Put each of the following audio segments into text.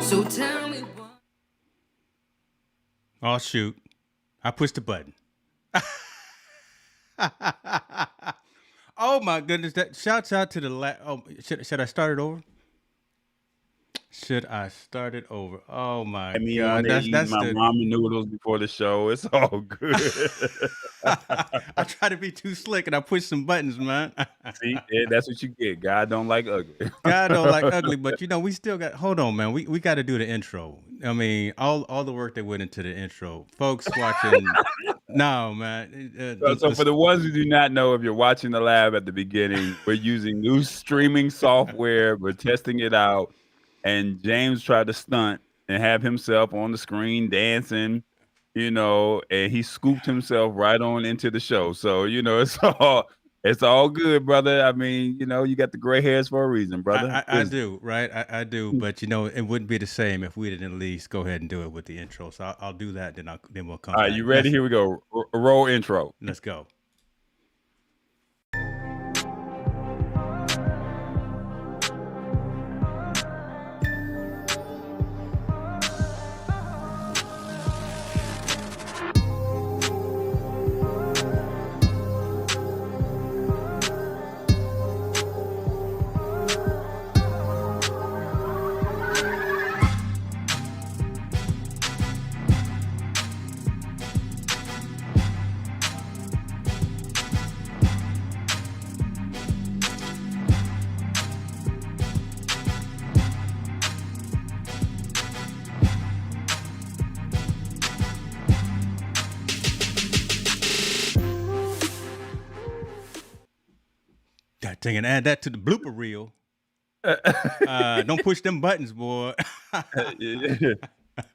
So tell me what. Oh shoot! I pushed the button. Oh my goodness! That shouts out to the Oh, should I start it over? Should I start it over? Oh my I mean, on god! there eating That's my the. ramen noodles before the show. It's all good. I try to be too slick and I push some buttons, man. See, yeah, that's what you get. God don't like ugly. God don't like ugly, but we still got. Hold on, man. We got to do the intro. I mean, all the work that went into the intro, folks watching. No, man. So for the ones who do not know, if you're watching the lab at the beginning, we're using new streaming software. We're testing it out, and James tried to stunt and have himself on the screen dancing, and he scooped himself right on into the show. So it's all good, brother. I mean, you got the gray hairs for a reason, brother. I do, right? I do, but it wouldn't be the same if we didn't at least go ahead and do it with the intro. So I'll do that, then we'll come All right, back. you ready? Here we go. Roll intro. Let's go. God dang it, add that to the blooper reel. Don't push them buttons, boy.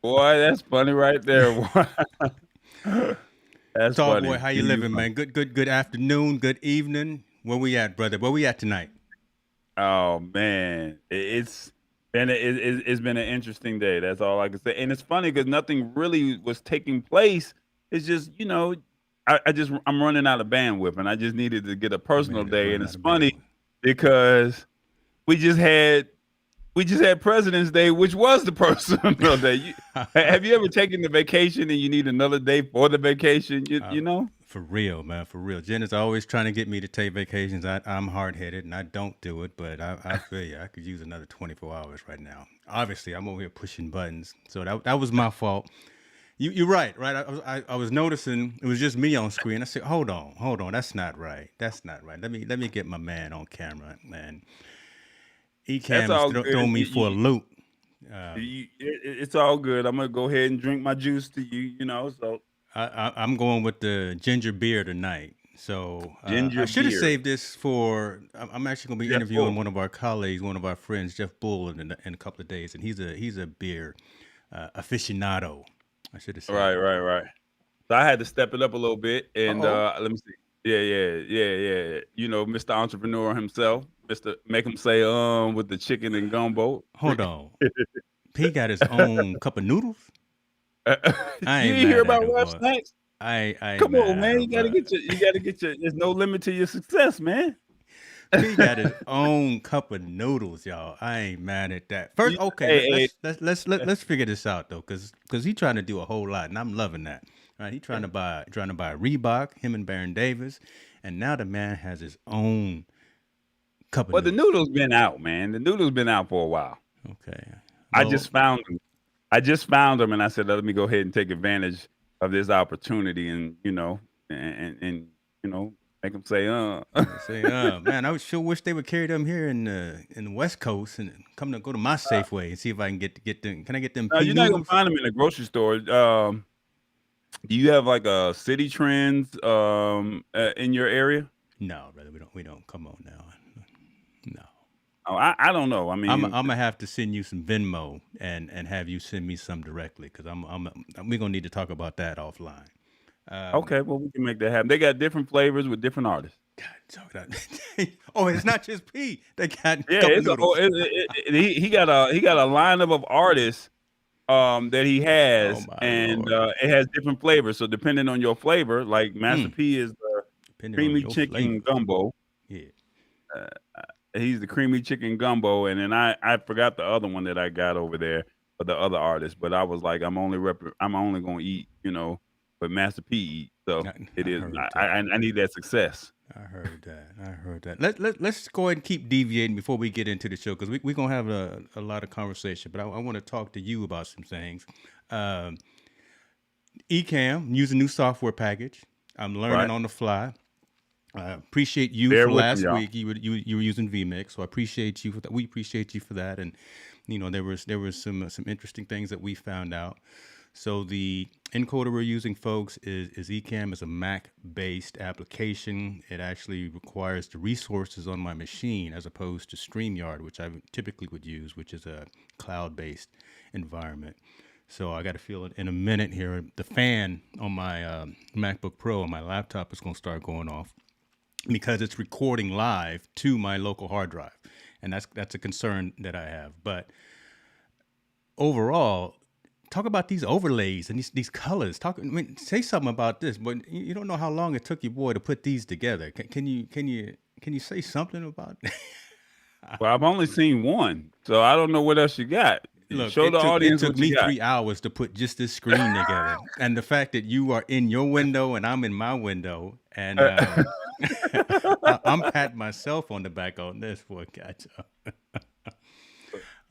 Boy, that's funny right there. Boy. That's Tall funny. boy, how you living, man? Good afternoon, good evening. Where we at, brother? Where we at tonight? Oh man, it's been an interesting day. That's all I can say. And it's funny because nothing really was taking place. It's just I'm running out of bandwidth, and I just needed to get a personal day. And it's funny because we just had President's Day, which was the personal day. Have you ever taken the vacation and you need another day for the vacation? You know? For real, man, for real. Jen is always trying to get me to take vacations. I'm hard-headed and I don't do it, but I feel you. I could use another 24 hours right now. Obviously, I'm over here pushing buttons, so that was my fault. You're right. I was noticing it was just me on screen. I said, hold on, that's not right. Let me get my man on camera, man. Ecam is throwing me for a loop. It's all good. I'm gonna go ahead and drink my juice to you. So I'm going with the ginger beer tonight. So Ginger I should have beer. saved this for. I'm actually going to be Jeff interviewing Bull. one of our colleagues, one of our friends, Jeff Bull, in a couple of days, and he's a beer aficionado. I should have said. Right. So I had to step it up a little bit, and let me see. Yeah. Mr. Entrepreneur himself, Mr. Make him say with the chicken and gumbo. Hold on. He got his own cup of noodles. You ain't ain't hear mad about at him, Rough boy. Snacks? I ain't Come mad on, at man. him, You gotta but get your. There's no limit to your success, man. he got his own cup of noodles, y'all. I ain't mad at that. First, You- okay, hey, let's figure this out though, because he trying to do a whole lot, and I'm loving that. Right? He trying to buy Reebok, him and Baron Davis, and now the man has his own cup of Well, the noodles. noodles been out, man. The noodles been out for a while. Okay. I Well, just found them. And I said, let me go ahead and take advantage of this opportunity, and make them say, say, man, I sure wish they would carry them here in the West Coast and go to my Safeway and see if I can get them. Can I get them? No, P you're not gonna noodles? find them in the grocery store. Do you have like a City Trends in your area? No, brother, we don't. Come on now. No. Oh, I don't know. I mean, I'm gonna have to send you some Venmo and have you send me some directly because we're gonna need to talk about that offline. okay, well we can make that happen. They got different flavors with different artists. God, oh, it's not just P. They got Yeah, cup it's noodles. he got a lineup of artists that he has, Oh, my and Lord. it has different flavors. So depending on your flavor, like Master P is the Depending on creamy your chicken flavor. gumbo. Yeah. He's the creamy chicken gumbo, and then I forgot the other one that I got over there. for the other artists, but I was like, I'm only gonna eat, what Master P eat. So it I is. heard I, that. I I need that success. I heard that. I heard that. Let's go ahead and keep deviating before we get into the show because we're going to have a lot of conversation. But I want to talk to you about some things. Um, Ecamm, use a new software package. I'm learning Right. on the fly. I appreciate you Bear for with me, last y'all. week. You were using vMix, so I appreciate you for that. We appreciate you for that, and there was some interesting things that we found out. So the encoder we're using, folks, is Ecamm. Is a Mac-based application. It actually requires the resources on my machine as opposed to StreamYard, which I typically would use, which is a cloud-based environment. So I got to feel it in a minute here. The fan on my MacBook Pro on my laptop is going to start going off because it's recording live to my local hard drive, and that's a concern that I have. But overall, talk about these overlays and these colors. Say something about this. But you don't know how long it took your boy to put these together. Can you say something about? Well, I've only seen one, so I don't know what else you got. Look, Show the it audience took what you me got. 3 hours to put just this screen together, and the fact that you are in your window and I'm in my window, and I'm patting myself on the back on this for a catch up.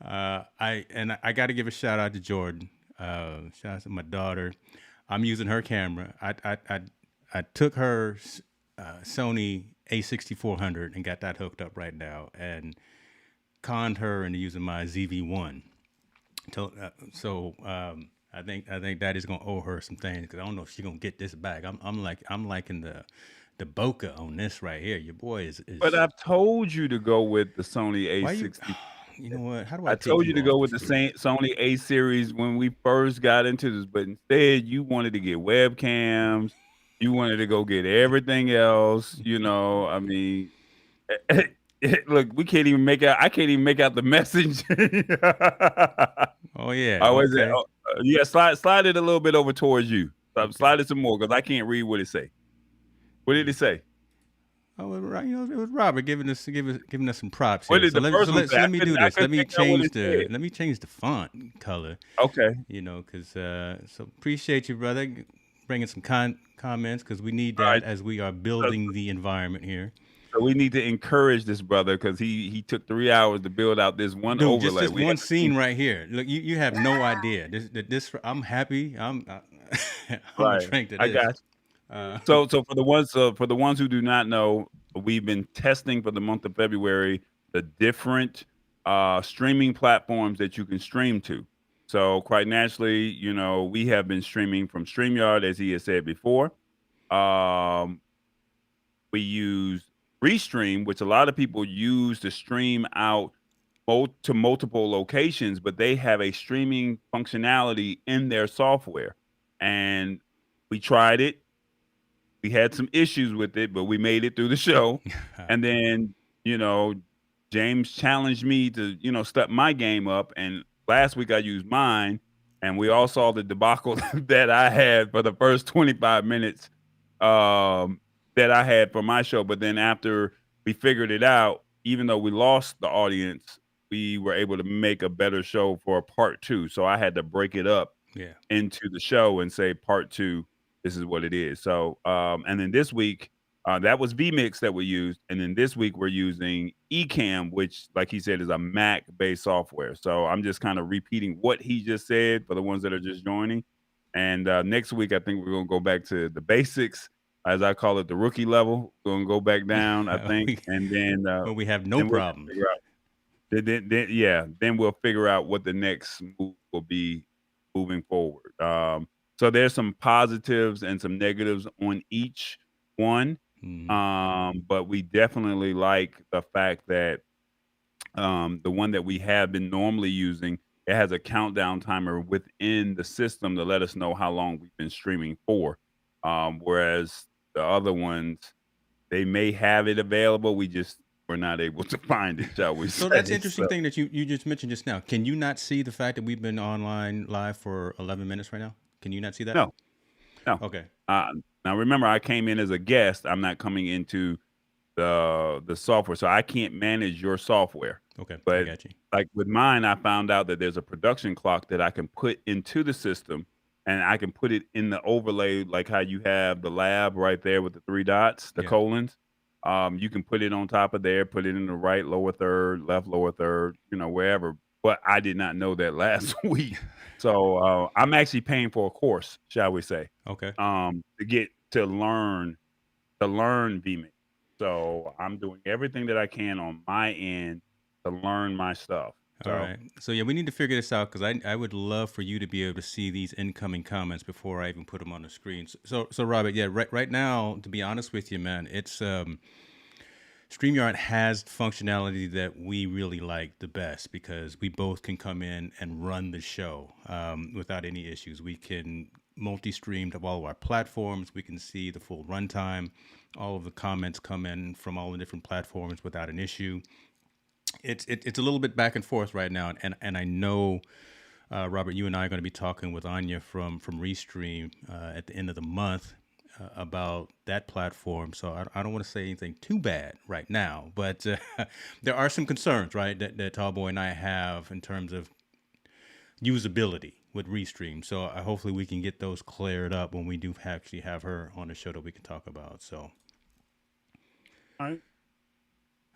I got to give a shout out to Jordan. Shout out to my daughter. I'm using her camera. I took her Sony A6400 and got that hooked up right now, and conned her into using my ZV-1. So I think that is gonna owe her some things because I don't know if she's gonna get this back. I'm liking the bokeh on this right here. Your boy But is I've told you to go with the Sony why you A60. you know what? How do I I take told you you to off go the with the screen? same Sony A series when we first got into this, but instead you wanted to get webcams. You wanted to go get everything else. I mean, look, we can't even make out. I can't even make out the message. Oh yeah, I was okay. yeah. Slide it a little bit over towards you. Okay. Slide it some more because I can't read what it say. What did Yeah. it say? Oh, it was Robert giving us some props What here. did So the let first so one let say? so let me do I this. couldn't make out what it said. Let me change the font color. Okay. Because so appreciate you, brother, bringing some comments because we need All that right. as we are So, building the environment here. so we need to encourage this brother because he took 3 hours to build out this one Dude, just overlay. this We one haven't seen. scene right here. Look, you have no idea. This I'm happy. I'm gonna Right. drink to I this. got you. Uh, So for the ones who do not know, we've been testing for the month of February the different streaming platforms that you can stream to. So quite naturally, we have been streaming from StreamYard, as he has said before. Um, we use Restream, which a lot of people use to stream out to multiple locations, but they have a streaming functionality in their software. And we tried it. We had some issues with it, but we made it through the show. And then, you know, James challenged me to, step my game up. And last week I used mine, and we all saw the debacle that I had for the first 25 minutes um, that I had for my show. But then after we figured it out, even though we lost the audience, we were able to make a better show for part two. So I had to break it up yeah. into the show and say part two, this is what it is. So, and then this week, that was vMix that we used, and then this week we're using Ecamm, which, like he said, is a Mac-based software. So I'm just kind of repeating what he just said for the ones that are just joining. And next week, I think we're gonna go back to the basics, as I call it, the rookie level. We're gonna go back down, I think, we, and then but we have no then we're gonna problems. figure out. Then we'll figure out what the next move will be moving forward. So there's some positives and some negatives on each one. Mhm. But we definitely like the fact that the one that we have been normally using, it has a countdown timer within the system to let us know how long we've been streaming for. Whereas the other ones, they may have it available. We just were not able to find it, shall we So that's say? interesting thing that you just mentioned just now. Can you not see the fact that we've been online live for 11 minutes right now? Can you not see that? No, no. Okay. Now remember, I came in as a guest. I'm not coming into the software, so I can't manage your software. Okay, I But, got you. like, with mine, I found out that there's a production clock that I can put into the system, and I can put it in the overlay, like how you have the lab right there with the 3 dots, the Yeah. colons. You can put it on top of there, put it in the right lower third, left lower third, wherever, but I did not know that last week. So, I'm actually paying for a course, shall we say, Okay. to get to learn VMix. So I'm doing everything that I can on my end to learn my stuff. All So right. So yeah, we need to figure this out because I would love for you to be able to see these incoming comments before I even put them on the screen. So Robert, yeah, right now, to be honest with you, man, it's StreamYard has functionality that we really like the best because we both can come in and run the show without any issues. We can multi-stream to all of our platforms. We can see the full runtime. All of the comments come in from all the different platforms without an issue. It's a little bit back and forth right now, and I know Robert, you and I are going to be talking with Anya from Restream at the end of the month about that platform. So I don't want to say anything too bad right now, but there are some concerns, right, that Tallboy and I have in terms of usability with Restream. So hopefully we can get those cleared up when we do actually have her on the show that we can talk about. So all right.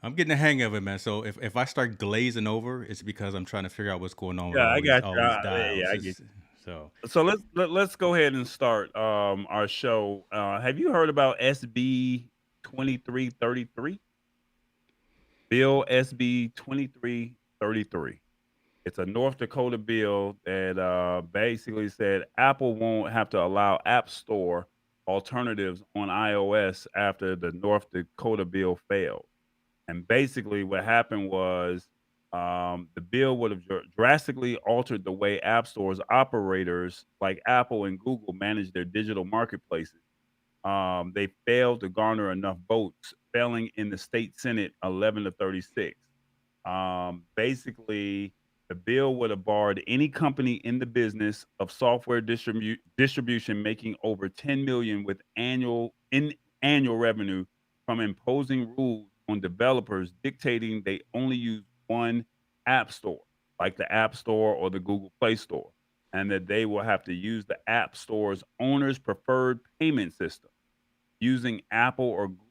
I'm getting the hang of it, man. So if I start glazing over, it's because I'm trying to figure out what's going on with Yeah, I got all you. these Yeah, dials. I get So you. So let's go ahead and start our show. Have you heard about SB 2333? Bill SB 2333. It's a North Dakota bill that basically said Apple won't have to allow App Store alternatives on iOS after the North Dakota bill failed. And basically, what happened was the bill would have drastically altered the way app stores operators like Apple and Google manage their digital marketplaces. They failed to garner enough votes, failing in the state Senate 11-36. Basically, the bill would have barred any company in the business of software distribution making over 10 million with annual revenue from imposing rules on developers dictating they only use one app store, like the App Store or the Google Play Store, and that they will have to use the App Store's owner's preferred payment system. Using Apple or Google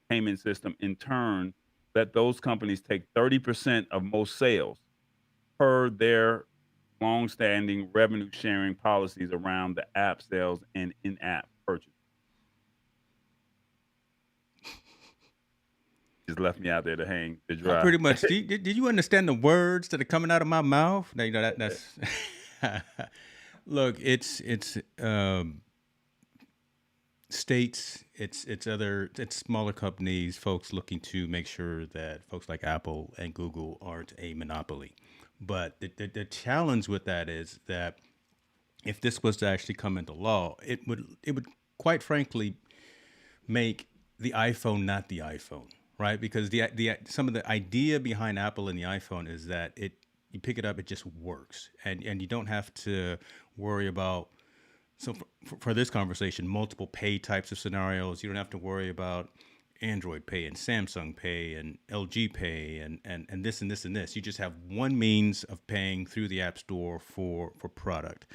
payment system in turn let those companies take 30% of most sales per their long-standing revenue sharing policies around the app sales and in-app purchase. Just left me out there to hang to I dry. pretty much did you understand the words that are coming out of my mouth? Now, that's look. It's states. It's smaller companies, folks looking to make sure that folks like Apple and Google aren't a monopoly. But the challenge with that is that if this was to actually come into law, it would quite frankly make the iPhone not the iPhone, right? Because the some of the idea behind Apple and the iPhone is that it you pick it up, it just works, and you don't have to worry about. So for this conversation, multiple pay types of scenarios. You don't have to worry about Android Pay and Samsung Pay and LG Pay and this and this and this. You just have one means of paying through the App Store for product.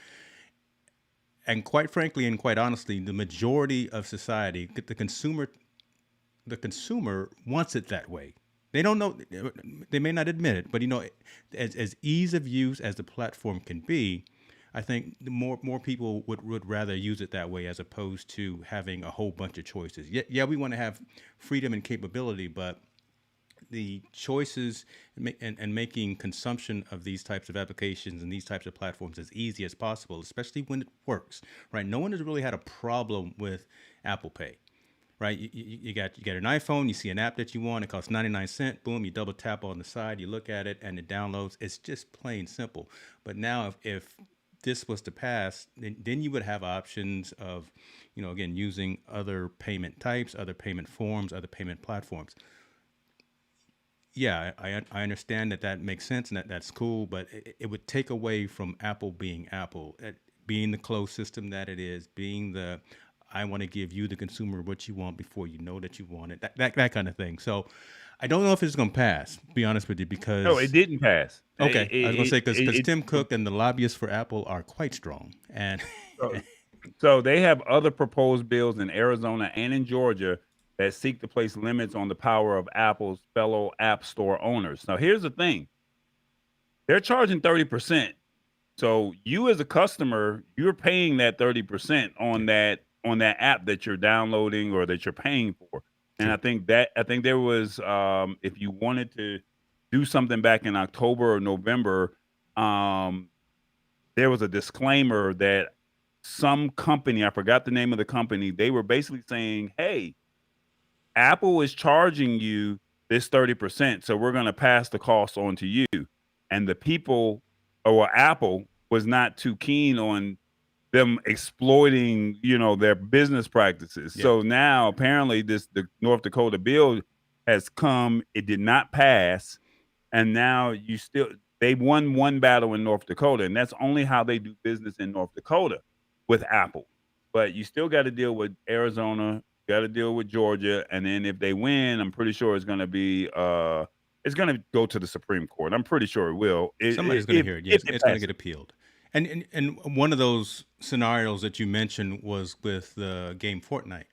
And quite frankly and quite honestly, the majority of society, the consumer wants it that way. They don't know, they may not admit it, but as ease of use as the platform can be, I think the more people would rather use it that way as opposed to having a whole bunch of choices. Yeah, we want to have freedom and capability, but the choices and making consumption of these types of applications and these types of platforms as easy as possible, especially when it works, right? No one has really had a problem with Apple Pay, right? You got an iPhone, you see an app that you want, it costs 99 cents. Boom, you double tap on the side, you look at it, and it downloads. It's just plain simple. But now, if this was to pass, then you would have options of, again, using other payment types, other payment forms, other payment platforms. Yeah, I understand that makes sense and that's cool, but it would take away from Apple being Apple, being the closed system that it is, being the I want to give you, the consumer, what you want before you know that you want it. That kind of thing. So I don't know if it's going to pass, to be honest with you, No, it because didn't pass. okay, I was going to say because It Tim Cook and the lobbyists for Apple are quite strong, and so so they have other proposed bills in Arizona and in Georgia that seek to place limits on the power of Apple's fellow App Store owners. Now, here's the thing: they're charging 30%. So you as a customer, you're paying that 30% yeah, on that app that you're downloading or that you're paying for. And true. I think there was if you wanted to do something back in October or November, um, there was a disclaimer that some company, I forgot the name of the company, they were basically saying, "Hey, Apple is charging you this 30%, so we're gonna pass the cost on to you." And the people or Apple was not too keen on them exploiting, their business practices. Yeah, So now apparently the North Dakota bill has come, it did not pass, and now they won one battle in North Dakota, and that's only how they do business in North Dakota with Apple. But you still got to deal with Arizona, got to deal with Georgia, and then if they win, I'm pretty sure it's going to go to the Supreme Court. I'm pretty sure it will. somebody's going to If hear it. if Yes, it it's going to get passes. appealed. And one of those scenarios that you mentioned was with the game Fortnite,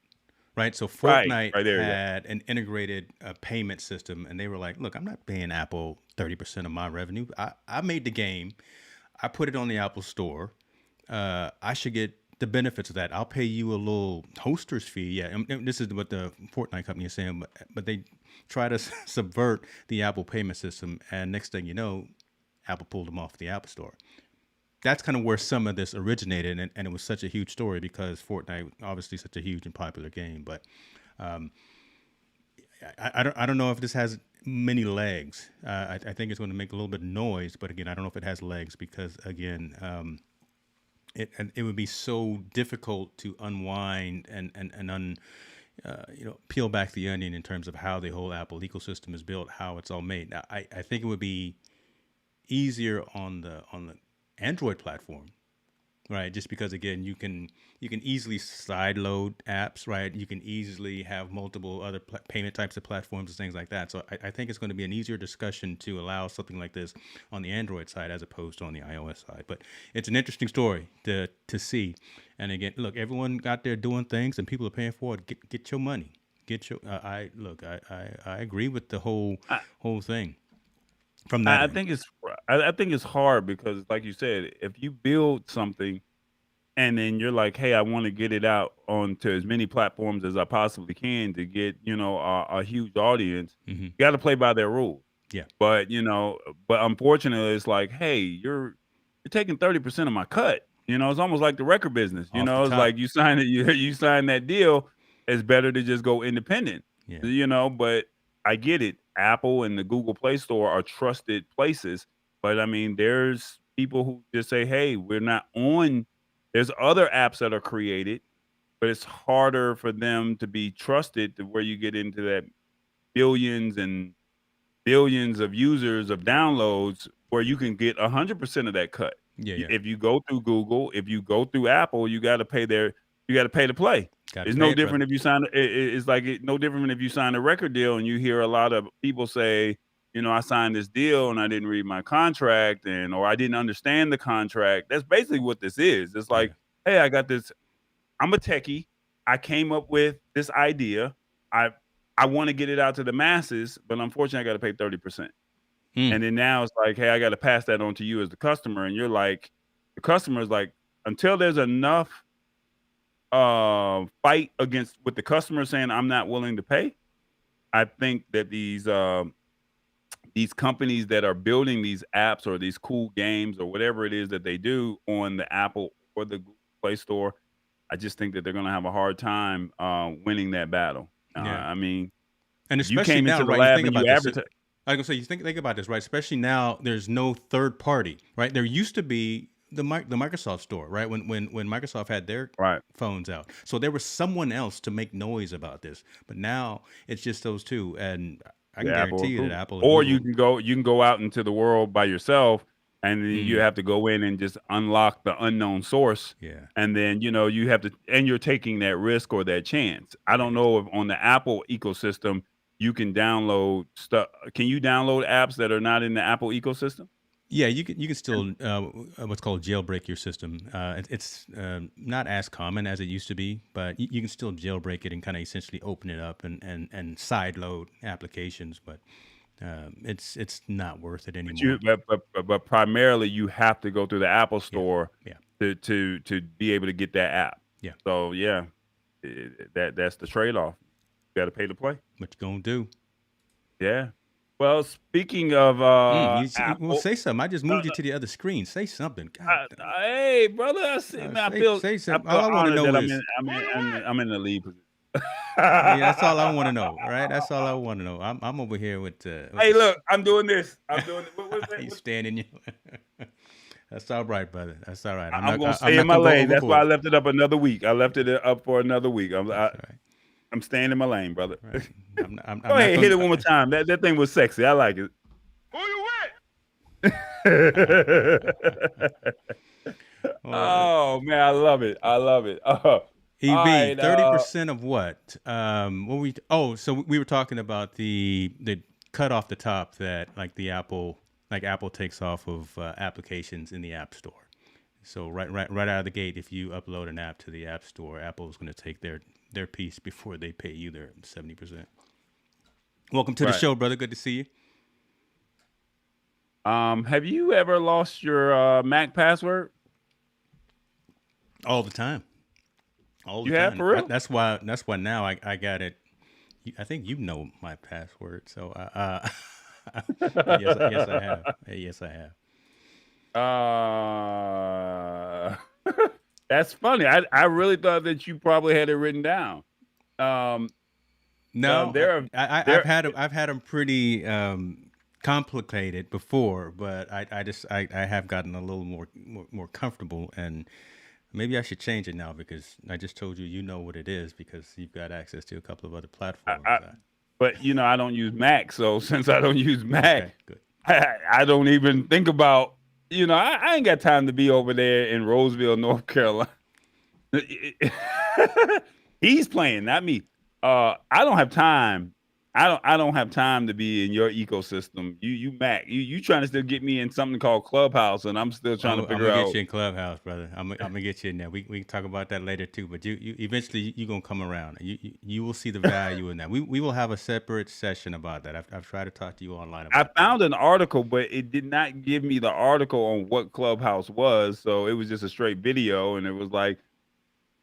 right? So Right, Fortnite right there, yeah. had an integrated payment system, and they were like, "Look, I'm not paying Apple 30% of my revenue. I made the game, I put it on the Apple Store. I should get the benefits of that. I'll pay you a little hoster's fee." Yeah, and this is what the Fortnite company is saying, but they try to subvert the Apple payment system, and next thing you know, Apple pulled them off the App Store. That's kind of where some of this originated, and it was such a huge story because Fortnite, obviously, such a huge and popular game. But I don't know if this has many legs. I think it's going to make a little bit of noise, but again, I don't know if it has legs because again, it would be so difficult to unwind and peel back the onion in terms of how the whole Apple ecosystem is built, how it's all made. Now, I think it would be easier on the Android platform, right? Just because again, you can easily side load apps, right? You can easily have multiple other payment types of platforms and things like that. So I think it's going to be an easier discussion to allow something like this on the Android side as opposed to on the iOS side. But it's an interesting story to see. And again, look, everyone got there doing things, and people are paying for it. Get your money. Get your. I look. I agree with the whole thing from that I end. think I think it's hard because, like you said, if you build something and then you're like, "Hey, I want to get it out onto as many platforms as I possibly can to get a huge audience," Hmm. you got to play by their rules. Yeah, But but unfortunately, it's like, "Hey, you're taking 30% of my cut." It's almost like the record business. off the It's top. like you sign it, you sign that deal. It's better to just go independent. Yeah, But I get it. Apple and the Google Play Store are trusted places, but I mean, there's people who just say, "Hey, we're not on." There's other apps that are created, but it's harder for them to be trusted to where you get into that billions and billions of users of downloads where you can get 100% of that cut. yeah, yeah. If you go through Google, if you go through Apple, you got to pay to play. Got to It's pay no it, brother. different if you sign. It's like no different than if you sign a record deal and you hear a lot of people say, I signed this deal and I didn't read my contract or I didn't understand the contract. That's basically what this is. It's Yeah. like, hey, I got this. I'm a techie. I came up with this idea. I I want to get it out to the masses, but unfortunately, I got to pay 30%. Mm. And then now it's like, hey, I got to pass that on to you as the customer. And you're like, the customer is like, until there's enough fight against with the customer saying I'm not willing to pay, I think that these companies that are building these apps or these cool games or whatever it is that they do on the Apple or the Google Play Store, I just think that they're going to have a hard time winning that battle. Yeah. I mean, And if you especially came now, into the right? You lab think and you about this. advertise, I was gonna say, you think about this, right? Especially now, there's no third party, right? There used to be the Microsoft store, right? When Microsoft had their right? phones out, so there was someone else to make noise about this. But now it's just those two, and I The can Apple guarantee or you that Google. Apple or Or Google, you can go out into the world by yourself and then you Mm, have to go in and just unlock the unknown source, yeah. and then, you have to and you're taking that risk or that chance. I don't Right. know if on the Apple ecosystem, you can download stuff. Can you download apps that are not in the Apple ecosystem? Yeah, you can still what's called jailbreak your system. It's not as common as it used to be, but you can still jailbreak it and kind of essentially open it up and side load applications. But it's not worth it But you anymore. but primarily, you have to go through the Apple Yeah, Store yeah, to be able to get that app. yeah. So, yeah, that's the trade-off. You gotta pay to play. What you gonna do? Yeah. Well, speaking of, Well, Apple say something. I just no, moved you no, to the other screen. Say something. God, hey, brother, I see man, say I something. All feel I want to honored know that is, I'm in the lead position. yeah, that's all I want to know, right? That's all I want to know. I'm over here with Hey, the look, I'm doing this. I'm doing it. What is that? you standing you. That's all right, brother. That's all right. I'm gonna I'm stay in not my gonna go lane. That's why I overboard. left it up another week. I left it up for another week. That's all right. I'm staying in my lane, brother. Right. I'm Go not ahead, hit gonna. it one more time. That thing was sexy. I like it. Who you with? Well, Oh man, I love it. I love it. All EV right. 30% of what? What we? Oh, so we were talking about the cut off the top that like Apple takes off of applications in the App Store. So right out of the gate, if you upload an app to the App Store, Apple's going to take their piece before they pay you their 70%. Welcome to the Right. show, brother. Good to see you. Have you ever lost your Mac password? All the time. All the You have time. for real? That's why now I got it. I think you know my password. So yes I have. Yes I have. uh, that's funny. I really thought that you probably had it written down. Um, No, there are there. I've had them pretty complicated before, but I have gotten a little more comfortable, and maybe I should change it now because I just told you you know what it is because you've got access to a couple of other platforms. I, but I don't use Mac, so since I don't use Mac, Okay, good. I don't even think about. I ain't got time to be over there in Roseville, North Carolina. He's playing, not me. I don't have time. I don't have time to be in your ecosystem. You Mac. You trying to still get me in something called Clubhouse, and I'm still trying to I'm figure gonna get out. you in Clubhouse, brother. I'm gonna get you in there. We can talk about that later too. But you eventually you gonna come around. You will see the value in that. We will have a separate session about that. I've tried to talk to you online I about that. found an article, but it did not give me the article on what Clubhouse was. So it was just a straight video, and it was like,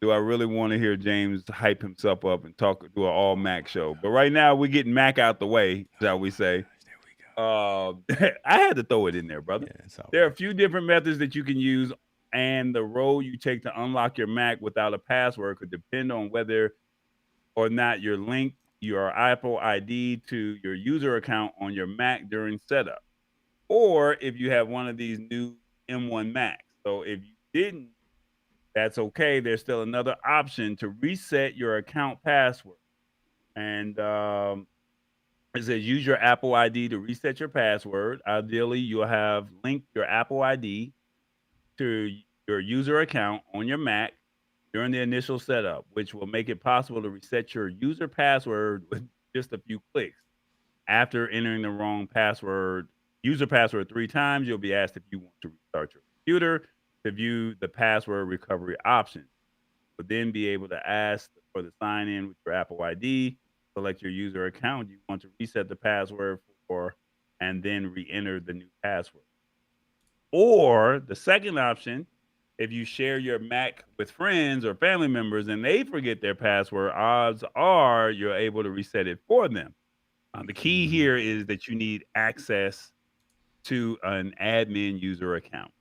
do I really want to hear James hype himself up and do an all Mac show? But right now we're getting Mac out the way, shall we say? There we go. I had to throw it in there, brother. Yeah, it's all There are right. a few different methods that you can use, and the road you take to unlock your Mac without a password could depend on whether or not you're linked your Apple ID to your user account on your Mac during setup, or if you have one of these new M1 Macs. So if you didn't, that's okay. There's still another option to reset your account password. And it says use your Apple ID to reset your password. Ideally, you'll have linked your Apple ID to your user account on your Mac during the initial setup, which will make it possible to reset your user password with just a few clicks. After entering the wrong user password 3 times, you'll be asked if you want to restart your computer to view the password recovery options. You'll then be able to ask for the sign in with your Apple ID, select your user account you want to reset the password for, and then re enter the new password. Or the second option, if you share your Mac with friends or family members and they forget their password, odds are you're able to reset it for them. The key Hmm. here is that you need access to an admin user account.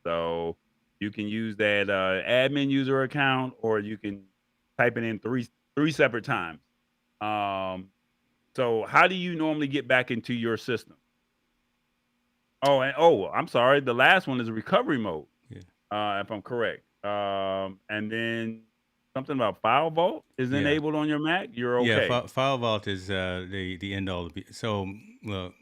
So you can use that admin user account, or you can type it in three separate times. Um, so how do you normally get back into your system? I'm sorry. The last one is recovery mode, Yeah. if I'm correct. And then something about File Vault is Yeah. enabled on your Mac. You're Yeah. okay. File Vault is the end all. So well,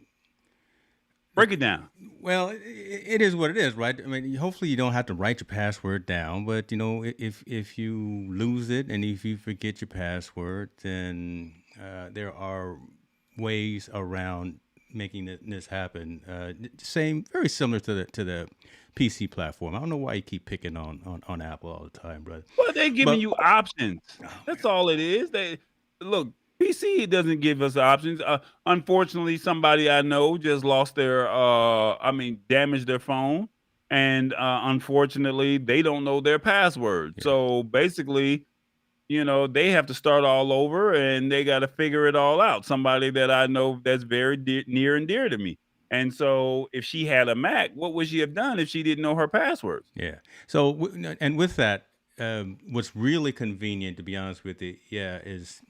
Break it down. Well, it is what it is, right? I mean, hopefully you don't have to write your password down, but if you lose it and if you forget your password, then there are ways around making this happen. Same, very similar to the PC platform. I don't know why you keep picking on Apple all the time, brother. Well, they're giving But you options. oh That's man, all it is. They look, PC doesn't give us options. Unfortunately, somebody I know just lost their damaged their phone, and unfortunately, they don't know their password. yeah. So basically, they have to start all over and they got to figure it all out. Somebody that I know that's very near and dear to me. And so if she had a Mac, what would she have done if she didn't know her passwords? Yeah. So, and with that, what's really convenient, to be honest with you, yeah, is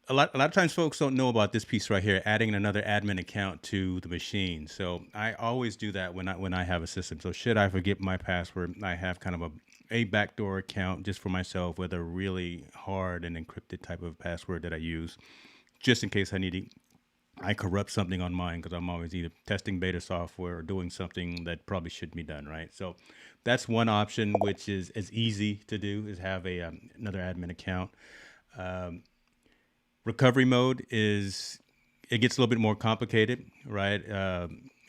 a lot of times folks don't know about this piece right here, adding another admin account to the machine. So I always do that when I have a system. So should I forget my password, I have kind of a backdoor account just for myself with a really hard and encrypted type of password that I use, just in case I corrupt something on mine because I'm always either testing beta software or doing something that probably shouldn't be done, right? So that's one option, which is as easy to do, is have another admin account. Recovery mode is it gets a little bit more complicated, right?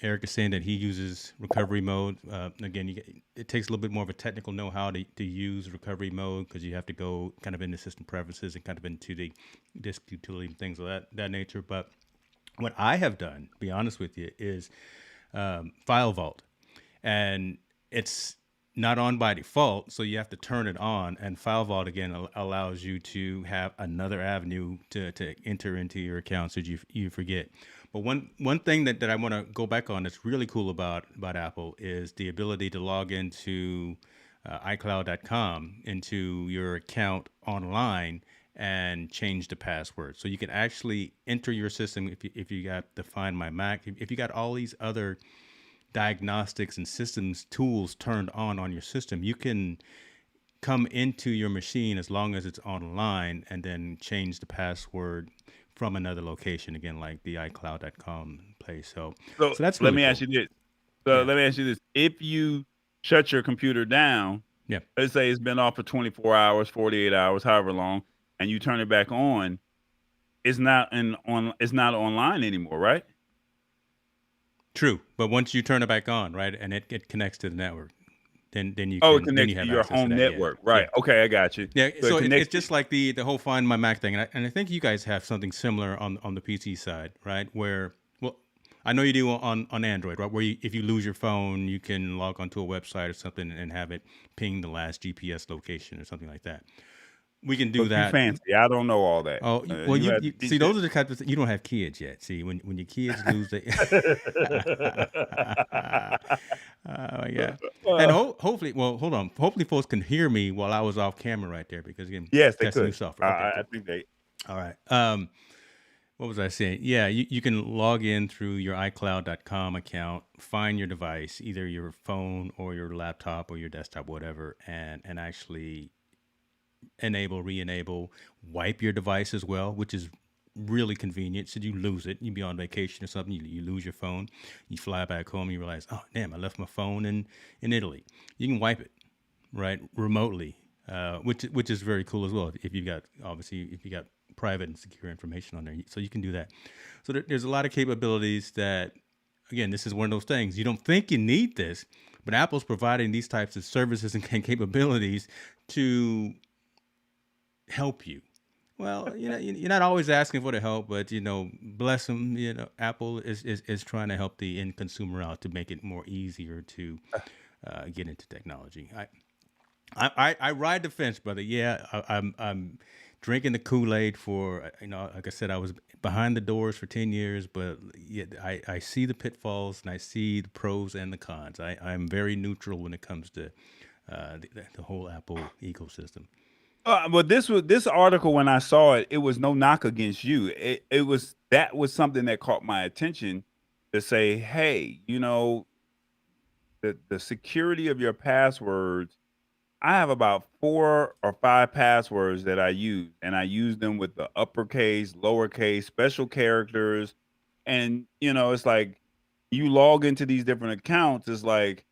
Eric is saying that he uses recovery mode. Again, it takes a little bit more of a technical know-how to use recovery mode because you have to go kind of into system preferences and kind of into the disk utility and things of that nature. But what I have done, to be honest with you, is file vault, and it's not on by default, so you have to turn it on. And file vault again allows you to have another avenue to enter into your account so you forget. But one thing that I want to go back on that's really cool about Apple is the ability to log into iCloud.com into your account online and change the password. So you can actually enter your system if you got to Find My Mac, if you got all these other diagnostics and systems tools turned on your system, you can come into your machine as long as it's online and then change the password from another location again, like the iCloud.com place. So, So so that's let really me ask cool. you this. So Yeah. let me ask you this. If you shut your computer down, Yeah. let's say it's been off for 24 hours, 48 hours, however long, and you turn it back on, it's not online anymore, right? True. But once you turn it back on, right, and it connects to the network, then Oh, it then you connects to have your access to home that. Yeah. network. Yeah. Right. Okay, I got you. Yeah, So it so it's connects to just like the whole Find My Mac thing, and I think you guys have something similar on the PC side, right? Where, well, I know you do on Android, right? Where if you lose your phone, you can log onto a website or something and have it ping the last GPS location or something like that. We can do look, you that. fancy. I don't know all that. Oh, well, You have to you teach see, it. those are the types of you don't have kids yet. See, when your kids lose the, oh my god. And Uh, hopefully, well, hold on. Hopefully, folks can hear me while I was off camera right there because again, yes, they testing new could. software. Okay, I cool. think they All right. What was I saying? Yeah, you can log in through your iCloud.com account, find your device, either your phone or your laptop or your desktop, whatever, and actually enable, re-enable, wipe your device as well, which is really convenient. Should you lose it, you be on vacation or something, you lose your phone, you fly back home, you realize, oh damn, I left my phone in Italy. You can wipe it right remotely, which is very cool as well. If you got obviously if you got private and secure information on there, so you can do that. So there's a lot of capabilities that, again, this is one of those things you don't think you need this, but Apple's providing these types of services and capabilities to help you. Well, you're not always asking for the help, but bless them. Apple is trying to help the end consumer out to make it more easier to get into technology. I ride the fence, brother. Yeah, I'm drinking the Kool-Aid for like I said, I was behind the doors for 10 years, but yeah, I see the pitfalls and I see the pros and the cons. I'm very neutral when it comes to the whole Apple ecosystem. But this article when I saw it, it was no knock against you. It was that was something that caught my attention to say, hey, the security of your passwords. I have about 4 or 5 passwords that I use, and I use them with the uppercase, lowercase, special characters, and it's like You log into these different accounts, it's like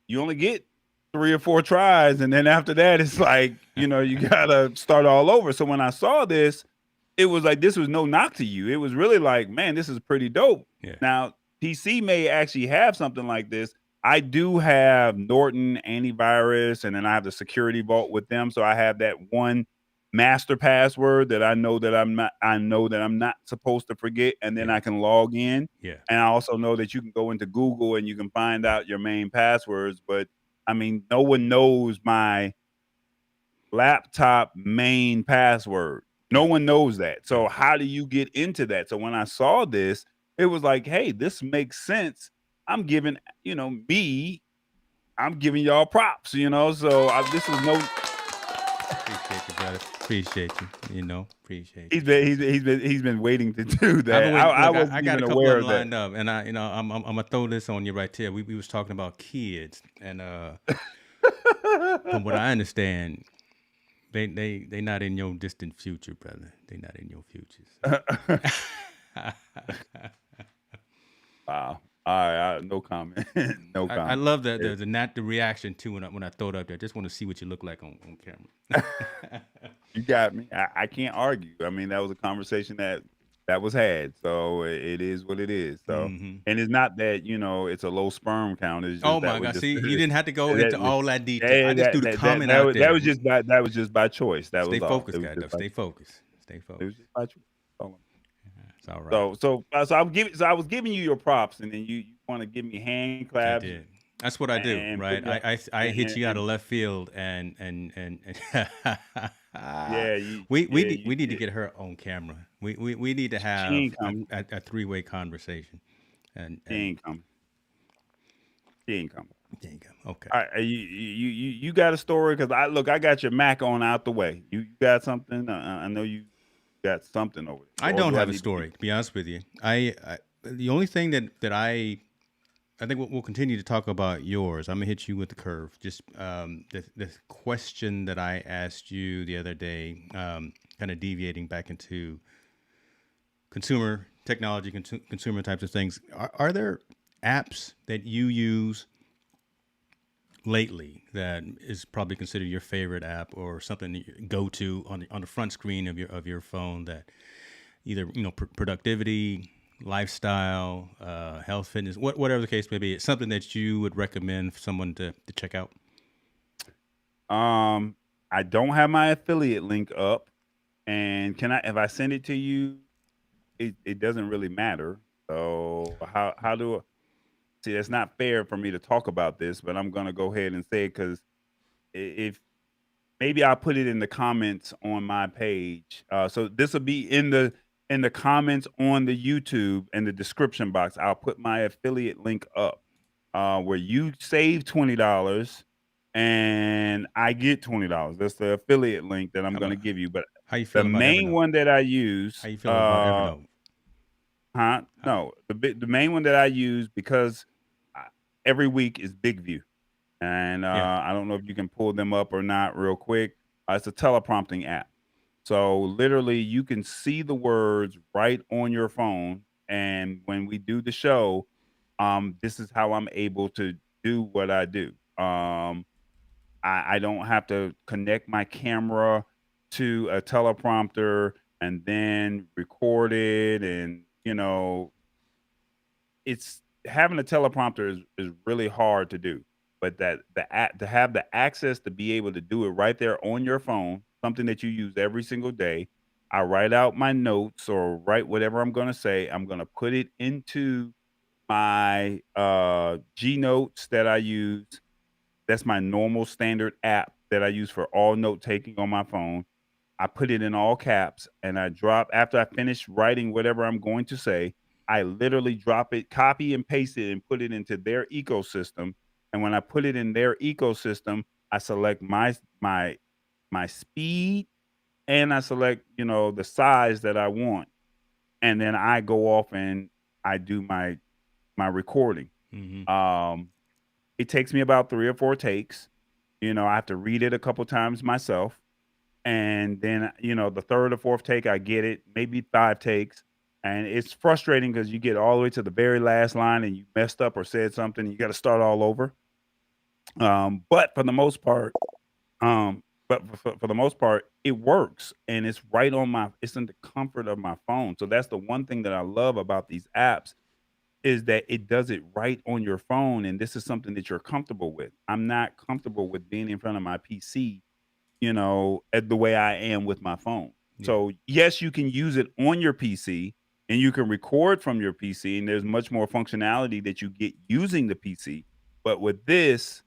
you only get 3 or 4 tries, and then after that, it's like, you gotta start all over. So when I saw this, it was like this was no knock to you. It was really like, "Man, this is pretty dope." Yeah, Now, PC may actually have something like this. I do have Norton antivirus, and then I have the security vault with them, so I have that one master password that I know that I'm not supposed to forget, and then yeah, I can log in. yeah, And I also know that you can go into Google and you can find out your main passwords, but I mean, no one knows my laptop main password. No yeah, one knows that. yeah, So how do you get into that? So when I saw this, it was like, hey, this makes sense. I'm giving, I'm giving y'all props. So this was no. appreciate you, brother. Appreciate you. Appreciate He's you. been he's been waiting to do I've been that. I, waiting. I Look, wasn't I got a even couple of aware them of that. lined up, and I'm gonna throw this on you right there. We was talking about kids, and from what I understand, they not in your distant future, brother. They not in your future. So. Wow. All right. No comment. No I comment. love the reaction too when I throw it up there. Just want to see what you look like on camera. You got me. I can't argue. I mean, that was a conversation that was had. So it is what it is. So, Hmm. and it's not that it's a low sperm count. It's Oh just my that we God! just See, you didn't have to go into that, all that detail. I yeah, just that threw the that that comment that out was, that there. was just by choice. That Stay was all. It focused, was guy. just Though. by Stay focused. Stay it was focused. just by choice. So, It's all right. I was giving you your props, and then you want to give me hand I claps did. That's what I do, and put right? me up, I hit you out and of left field, and yeah, we you need to did. get her on camera. We need to She have ain't coming. a 3-way conversation, She and ain't coming. She ain't coming. there you go. Okay. All right, you got a story? Because I got your Mac on out the way. You got something? I know you got something over there, I or don't do I have a need to give story, to be honest with you. I the only thing that I think we'll continue to talk about yours. I'm gonna hit you with the curve. Just the question that I asked you the other day, kind of deviating back into consumer technology, consumer types of things. Are there apps that you use lately that is probably considered your favorite app, or something that you go to on the front screen of your phone, that either productivity, lifestyle, health, fitness, whatever the case may be? It's something that you would recommend for someone to check out. Um, I don't have my affiliate link up, and can I? If I send it to you, it doesn't really matter. So how do see? That's not fair for me to talk about this, but I'm gonna go ahead and say it because if maybe I'll put it in the comments on my page. So this will be in the comments on the YouTube in the description box. I'll put my affiliate link up where you save $20 and I get $20. That's the affiliate link that I'm How going to about give you. But how you the feel about main Evernote? one that I How use, you feel about Evernote? huh? How, No, the main one that I use because I, every week is Big View. And yeah. I don't know if you can pull them up or not real quick. It's a teleprompting app. So literally, you can see the words right on your phone. And when we do the show, this is how I'm able to do what I do. I don't have to connect my camera to a teleprompter and then record it. And, it's having a teleprompter is really hard to do, but to have the access to be able to do it right there on your phone, something that you use every single day. I write out my notes or write whatever I'm going to say. I'm going to put it into my G Notes that I use. That's my normal standard app that I use for all note taking on my phone. I put it in all caps and I drop after I finish writing whatever I'm going to say. I literally drop it, copy and paste it, and put it into their ecosystem. And when I put it in their ecosystem, I select my speed and I select the size that I want, and then I go off and I do my recording. Hmm. Um, it takes me about 3 or 4 takes. I have to read it a couple times myself, and then the third or fourth take I get it, maybe 5 takes, And it's frustrating because you get all the way to the very last line and you messed up or said something. You got to start all over. But for the most part, for the most part, it works and it's right on it's in the comfort of my phone. So that's the one thing that I love about these apps is that it does it right on your phone. And this is something that you're comfortable with. I'm not comfortable with being in front of my PC, at the way I am with my phone. Yeah. So yes, you can use it on your PC and you can record from your PC and there's much more functionality that you get using the PC. But with this,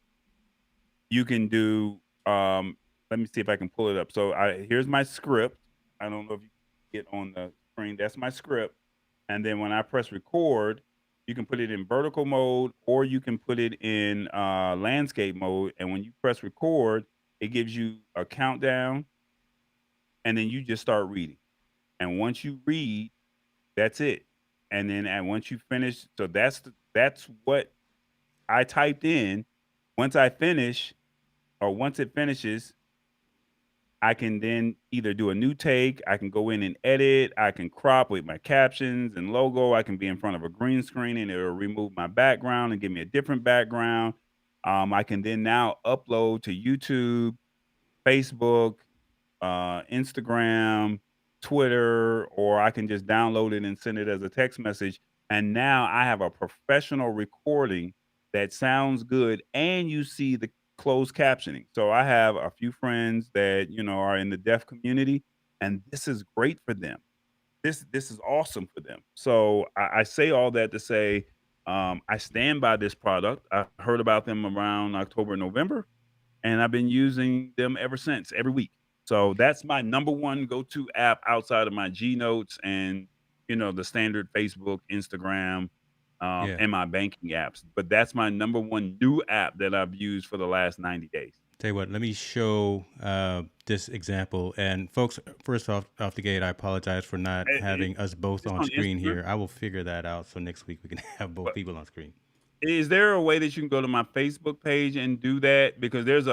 you can do let me see if I can pull it up. So here's my script. I don't know if you can get on the screen. That's my script. And then when I press record, you can put it in vertical mode or you can put it in landscape mode. And when you press record, it gives you a countdown and then you just start reading. And once you read, that's it. And then once you finish, so that's what I typed in. Once I finish, or once it finishes, I can then either do a new take, I can go in and edit, I can crop with my captions and logo, I can be in front of a green screen and it'll remove my background and give me a different background. I can then now upload to YouTube, Facebook, Instagram, Twitter, or I can just download it and send it as a text message. And now I have a professional recording that sounds good, and you see the closed captioning. So I have a few friends that are in the deaf community, and this is great for them. This is awesome for them. So I say all that to say I stand by this product. I heard about them around October, November, and I've been using them ever since, every week. So that's my number one go-to app outside of my G Notes and the standard Facebook, Instagram, Yeah. and my banking apps. But that's my number one new app that I've used for the last 90 days. Tell you what, let me show this example. And folks, first off the gate, I apologize for not having us both It's on on screen Instagram. here. I will figure that out so next week we can have both But people on screen. is there a way that you can go to my Facebook page and do that? Because there's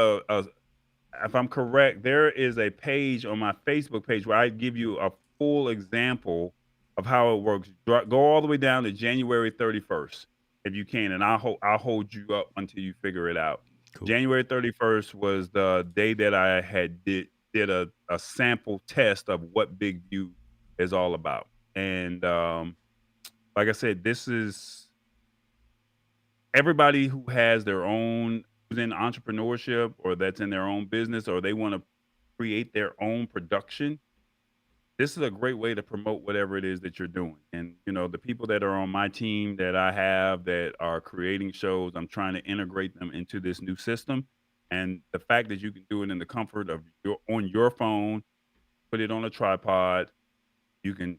if I'm correct, there is a page on my Facebook page where I give you a full example of how it works. Go all the way down to January 31st, if you can, and I'll hold you up until you figure it out. Cool. January 31st was the day that I had did a sample test of what Big View is all about. And like I said, this is everybody who has their own, who's in entrepreneurship or that's in their own business or they want to create their own production. This is a great way to promote whatever it is that you're doing. And the people that are on my team that I have that are creating shows, I'm trying to integrate them into this new system. And the fact that you can do it in the comfort of on your phone, put it on a tripod, you can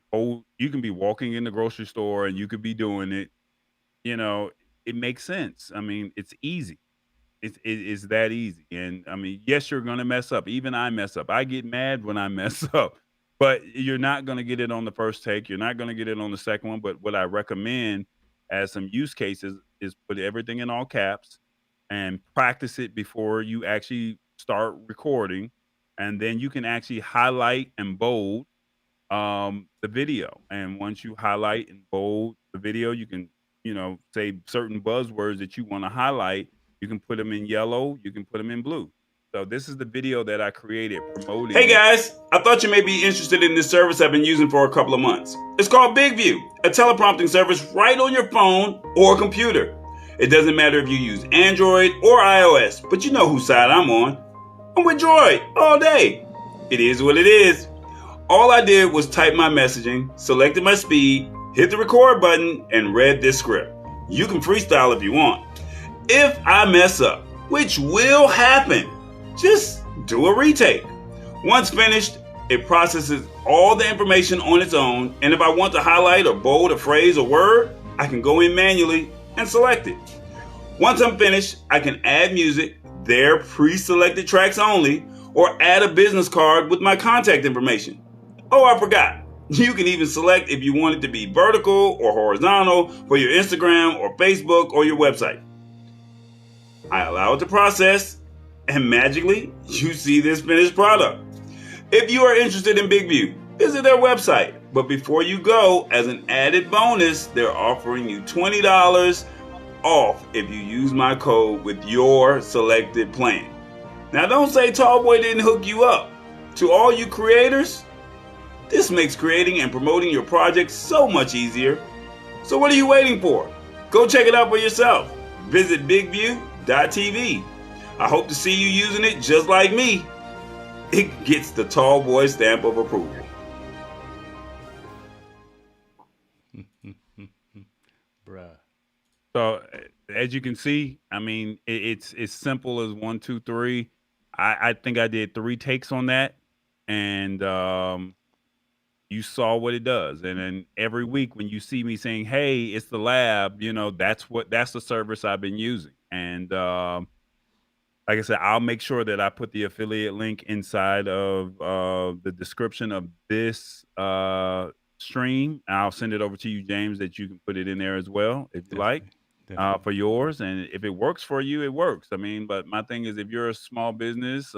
be walking in the grocery store and you could be doing it, it makes sense. I mean, it's easy. It's that easy. And I mean, yes, you're gonna mess up. Even I mess up. I get mad when I mess up. But you're not gonna get it on the first take. You're not gonna get it on the second one. But what I recommend as some use cases is put everything in all caps and practice it before you actually start recording. And then you can actually highlight and bold the video. And once you highlight and bold the video, you can, say certain buzzwords that you want to highlight. You can put them in yellow, you can put them in blue. So this is the video that I created promoting. Hey guys, I thought you may be interested in this service I've been using for a couple of months. It's called BigView, a teleprompting service right on your phone or computer. It doesn't matter if you use Android or iOS, but you know whose side I'm on. I'm with Droid all day. It is what it is. All I did was type my messaging, selected my speed, hit the record button, and read this script. You can freestyle if you want. If I mess up, which will happen, just do a retake. Once finished, it processes all the information on its own, and if I want to highlight or bold a phrase or word, I can go in manually and select it. Once I'm finished, I can add music, their pre-selected tracks only, or add a business card with my contact information. Oh, I forgot. You can even select if you want it to be vertical or horizontal for your Instagram or Facebook or your website. I allow it to process, and magically, you see this finished product. If you are interested in BigView, visit their website, But before you go, as an added bonus, they're offering you $20 off if you use my code with your selected plan. Now don't say Tallboy didn't hook you up. To all you creators, this makes creating and promoting your project so much easier. So what are you waiting for? Go check it out for yourself. Visit bigview.tv. I hope to see you using it just like me. It gets the Tallboy stamp of approval. Bruh. So as you can see, I mean, it's as simple as 1, 2, 3. I think I did 3 takes on that, and you saw what it does. And then every week when you see me saying, "Hey, it's the lab," that's the service I've been using. And like I said, I'll make sure that I put the affiliate link inside of the description of this stream. I'll send it over to you, James, that you can put it in there as well if you like. Definitely. For yours, and if it works for you, it works. I mean, but my thing is, if you're a small business,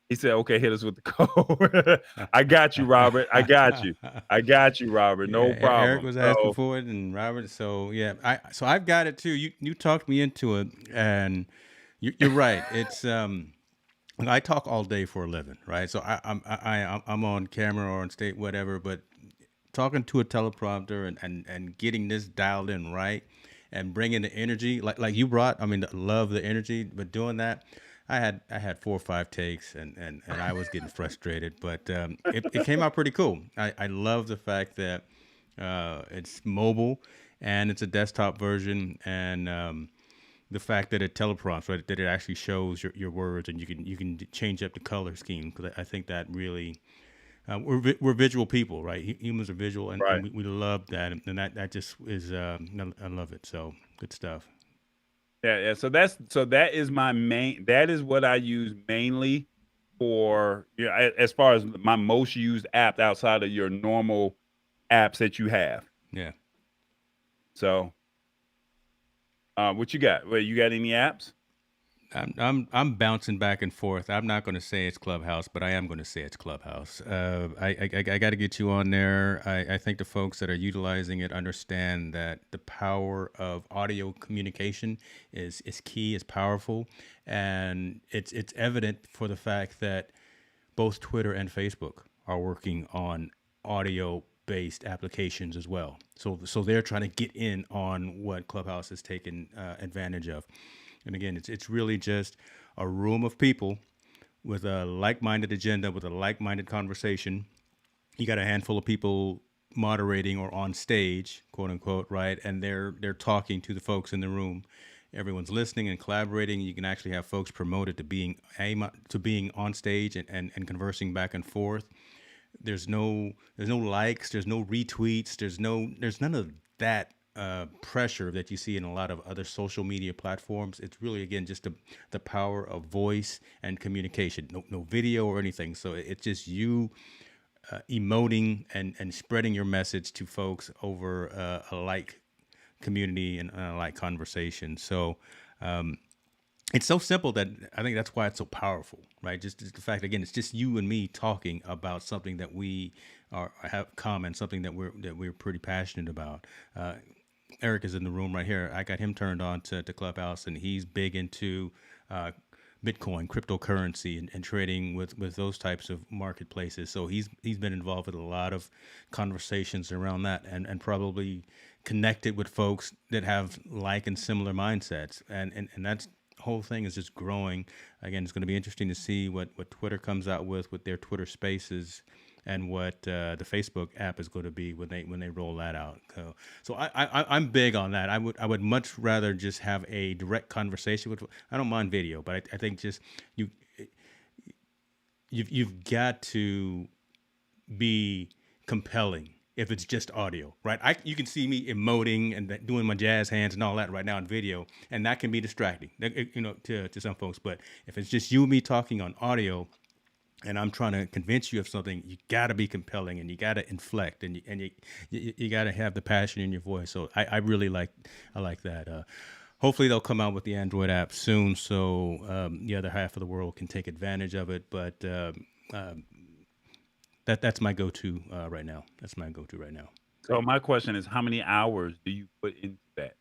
he said, "Okay, hit us with the code." I got you, Robert. I got you. I got you, Robert. Yeah, No Eric problem. was asking So for it, and Robert. So yeah, I've got it too. You talked me into it, and you're right. It's I talk all day for a living, right? So I'm on camera or on stage, whatever. But talking to a teleprompter and getting this dialed in right, and bringing the energy like you brought. I mean, love the energy, but doing that. I had 4 or 5 takes and I was getting frustrated, but it came out pretty cool. I love the fact that it's mobile and it's a desktop version, and the fact that it teleprompts, right, that it actually shows your words, and you can change up the color scheme, because I think that really we're visual people, right? Humans are visual, and, right. and we love that, and that just is I love it. So good stuff. Yeah. So that is my main. That is what I use mainly for. As far as my most used app outside of your normal apps that you have. Yeah. So, what you got? Well, you got any apps? I'm bouncing back and forth. I'm not going to say it's Clubhouse, but I am going to say it's Clubhouse. I got to get you on there. I think the folks that are utilizing it understand that the power of audio communication is key, is powerful, and it's evident for the fact that both Twitter and Facebook are working on audio based applications as well. So they're trying to get in on what Clubhouse has taken advantage of. And again, it's really just a room of people with a like-minded agenda, with a like-minded conversation. You got a handful of people moderating or on stage, quote unquote, right? And they're talking to the folks in the room. Everyone's listening and collaborating. You can actually have folks promoted to being on stage and conversing back and forth. There's no likes, there's no retweets, there's none of that pressure that you see in a lot of other social media platforms. It's really, again, just the power of voice and communication. No video or anything. So it's just you emoting and spreading your message to folks over a like community and a like conversation. So it's so simple that I think that's why it's so powerful, right? Just the fact, again, it's just you and me talking about something that we have common, something that we're pretty passionate about. Eric is in the room right here. I got him turned on to Clubhouse, and he's big into Bitcoin, cryptocurrency, and trading with those types of marketplaces. So he's been involved with a lot of conversations around that, and probably connected with folks that have like and similar mindsets. And that's whole thing is just growing. Again, it's going to be interesting to see what Twitter comes out with their Twitter Spaces, and what the Facebook app is going to be when they roll that out. So I'm big on that. I would much rather just have a direct conversation with. I don't mind video, but I think just you've got to be compelling if it's just audio, right? You can see me emoting and doing my jazz hands and all that right now in video, and that can be distracting, to some folks. But if it's just you and me talking on audio, and I'm trying to convince you of something, you got to be compelling, and you got to inflect, and you got to have the passion in your voice. So I really like that. Hopefully they'll come out with the Android app soon, so the other half of the world can take advantage of it. But That's my go-to right now. That's my go-to right now. So my question is, how many hours do you put into that?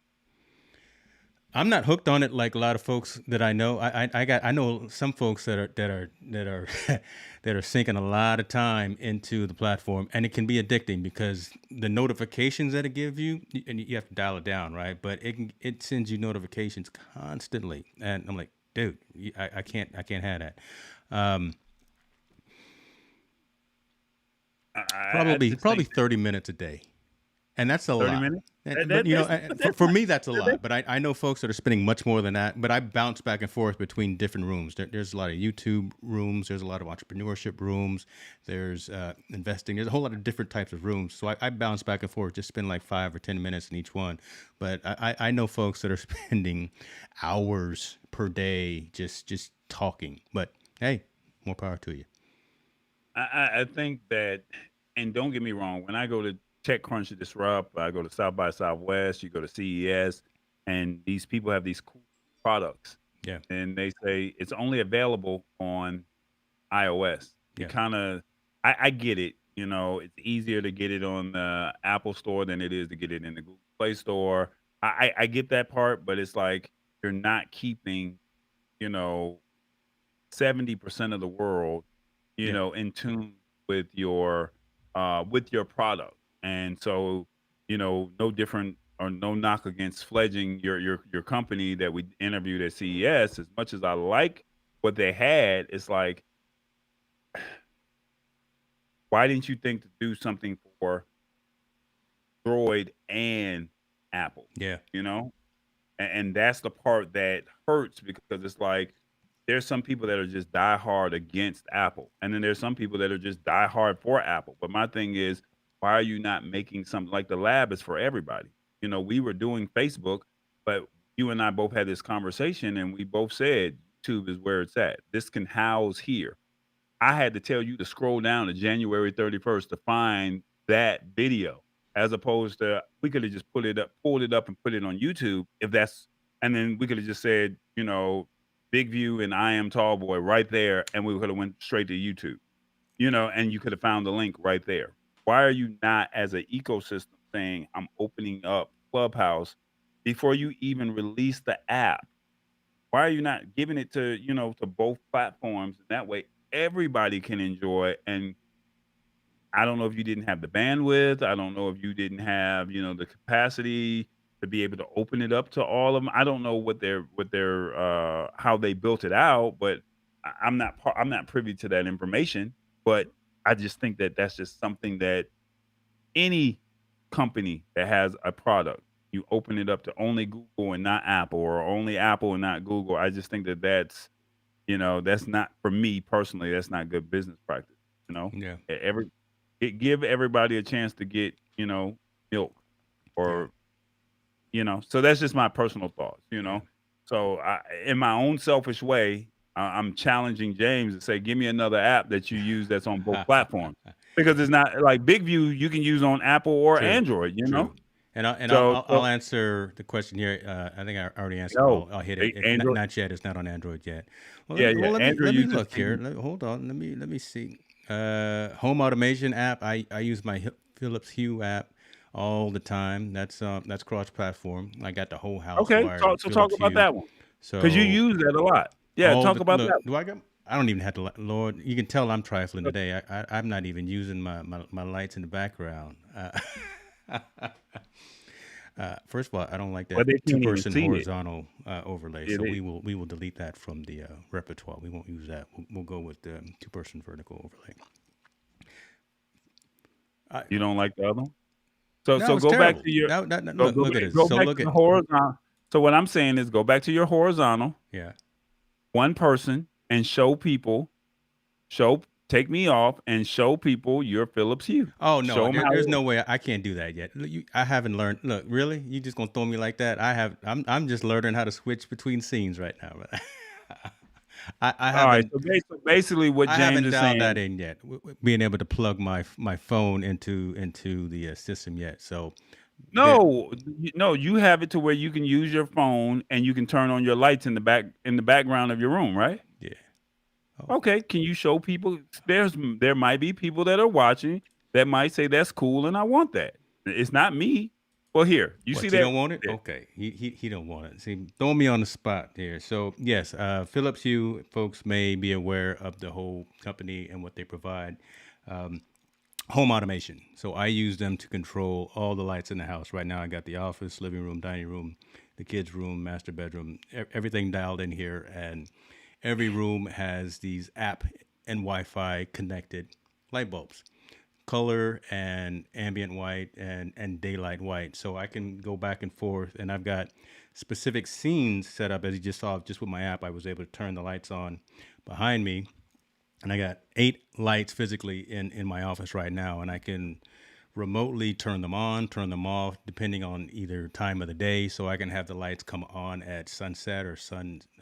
I'm not hooked on it like a lot of folks that I know. I know some folks that are that are sinking a lot of time into the platform, and it can be addicting because the notifications that it gives you, and you have to dial it down, right? But it sends you notifications constantly, and I'm like, dude, I can't have that. Um, I probably just probably think 30 minutes a day. And that's a 30 lot. minutes. But you know, But for, that's for not. me, that's a That, lot. But I know folks that are spending much more than that. But I bounce back and forth between different rooms. There's a lot of YouTube rooms. There's a lot of entrepreneurship rooms. There's investing. There's a whole lot of different types of rooms. So I bounce back and forth. Just spend like 5 or 10 minutes in each one. But I know folks that are spending hours per day just talking. But hey, more power to you. I think that, and don't get me wrong, when I go to TechCrunch to Disrupt, I go to South by Southwest, you go to CES, and these people have these cool products, Yeah, and they say it's only available on iOS. It yeah, kind of, I get it. You know, it's easier to get it on the Apple Store than it is to get it in the Google Play Store. I get that part, but it's like you're not keeping, you know, 70% of the world, yeah, in tune with your product. And so, no different or no knock against Fledging, your company that we interviewed at CES. As much as I like what they had, it's like, why didn't you think to do something for Droid and Apple? yeah, You know? And that's the part that hurts because it's like there's some people that are just die hard against Apple, and then there's some people that are just die hard for Apple. But my thing is, why are you not making something like the lab is for everybody? We were doing Facebook, but you and I both had this conversation, and we both said YouTube is where it's at. This can house here. I had to tell you to scroll down to January 31st to find that video, as opposed to we could have just pulled it up and put it on YouTube if that's, and then we could have just said, Big View and I Am Tall Boy right there, and we could have went straight to YouTube, and you could have found the link right there. Why are you not, as an ecosystem, saying I'm opening up Clubhouse before you even release the app? Why are you not giving it to both platforms? And that way everybody can enjoy. And I don't know if you didn't have the bandwidth. I don't know if you didn't have, the capacity to be able to open it up to all of them. I don't know what their how they built it out, but I'm not privy to that information. But I just think that that's just something that any company that has a product, you open it up to only Google and not Apple, or only Apple and not Google. I just think that that's not, for me personally, that's not good business practice. You know, yeah, every it give everybody a chance to get milk, yeah, or so that's just my personal thoughts. yeah. So in my own selfish way, I'm challenging James to say, give me another app that you use that's on both platforms, because it's not like Big View you can use on Apple or True, Android. true. And I'll So answer the question here. I think I already answered. no, Well, I'll hit it. Android, Not yet. It's not on Android yet. Well, yeah, yeah, let Android me uses look here. things. Hold on. Let me see. Home automation app. I use my Philips Hue app all the time. That's cross platform. I got the whole house Okay, wired talk with so talk Philips about Hue. that one, because you So use that a lot. Yeah, all talk the about look. that. Do I got? I don't even have to. Lord, you can tell I'm trifling today. I'm not even using my lights in the background. First of all, I don't like Well, that they can't even two-person see it. horizontal overlay, Yeah, so we will delete that from the repertoire. We won't use that. We'll go with the two-person vertical overlay. I, you don't like the other one? So no, it's go back terrible. to your Look, look at this. go So back look to the at horizontal. So what I'm saying is, go back to your horizontal, yeah. one person, and show people. Take me off and show people your Philips Hue. Oh no, Show them how it there's no works. way I can't do that yet. Look, I haven't learned. Look, really, you just gonna throw me like that? I'm just learning how to switch between scenes right now. I All right. haven't. So basically, what I James haven't is dialed that saying. in yet. Being able to plug my phone into the system yet. So there, No, no, you have it to where you can use your phone and you can turn on your lights in the background of your room, right? yeah. Oh, Okay, can you show people? There might be people that are watching that might say that's cool and I want that. It's not me. Well, here you see what, you that don't want it? there. Okay, he don't want it. See, throwing me on the spot here. So yes, Philips Hue folks may be aware of the whole company and what they provide. Home automation. So I use them to control all the lights in the house. Right now, I got the office, living room, dining room, the kids' room, master bedroom, everything dialed in here, and every room has these app and Wi-Fi connected light bulbs, color and ambient white and daylight white. So I can go back and forth, and I've got specific scenes set up as you just saw. Just with my app, I was able to turn the lights on behind me, and I got 8 lights physically in my office right now, and I can remotely turn them on, turn them off, depending on either time of the day. So I can have the lights come on at sunset or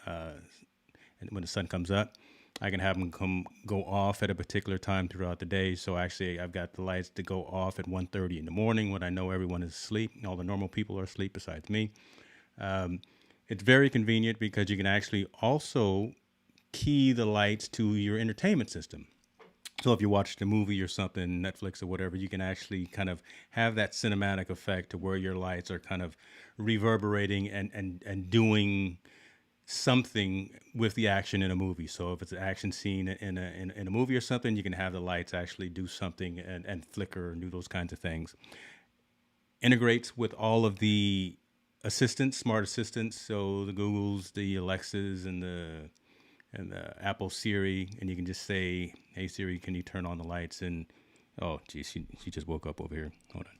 and when the sun comes up. I can have them come go off at a particular time throughout the day. So actually, I've got the lights to go off at 1:30 in the morning when I know everyone is asleep. All the normal people are asleep besides me. It's very convenient because you can actually also key the lights to your entertainment system. So if you watch the movie or something, Netflix or whatever, you can actually kind of have that cinematic effect to where your lights are kind of reverberating and doing something with the action in a movie. So if it's an action scene in a movie or something, you can have the lights actually do something and flicker and do those kinds of things. Integrates with all of the assistants, smart assistants, so the Googles, the Alexas, and the Apple Siri, and you can just say, "Hey Siri, can you turn on the lights?" And oh, geez, she just woke up over here. Hold on,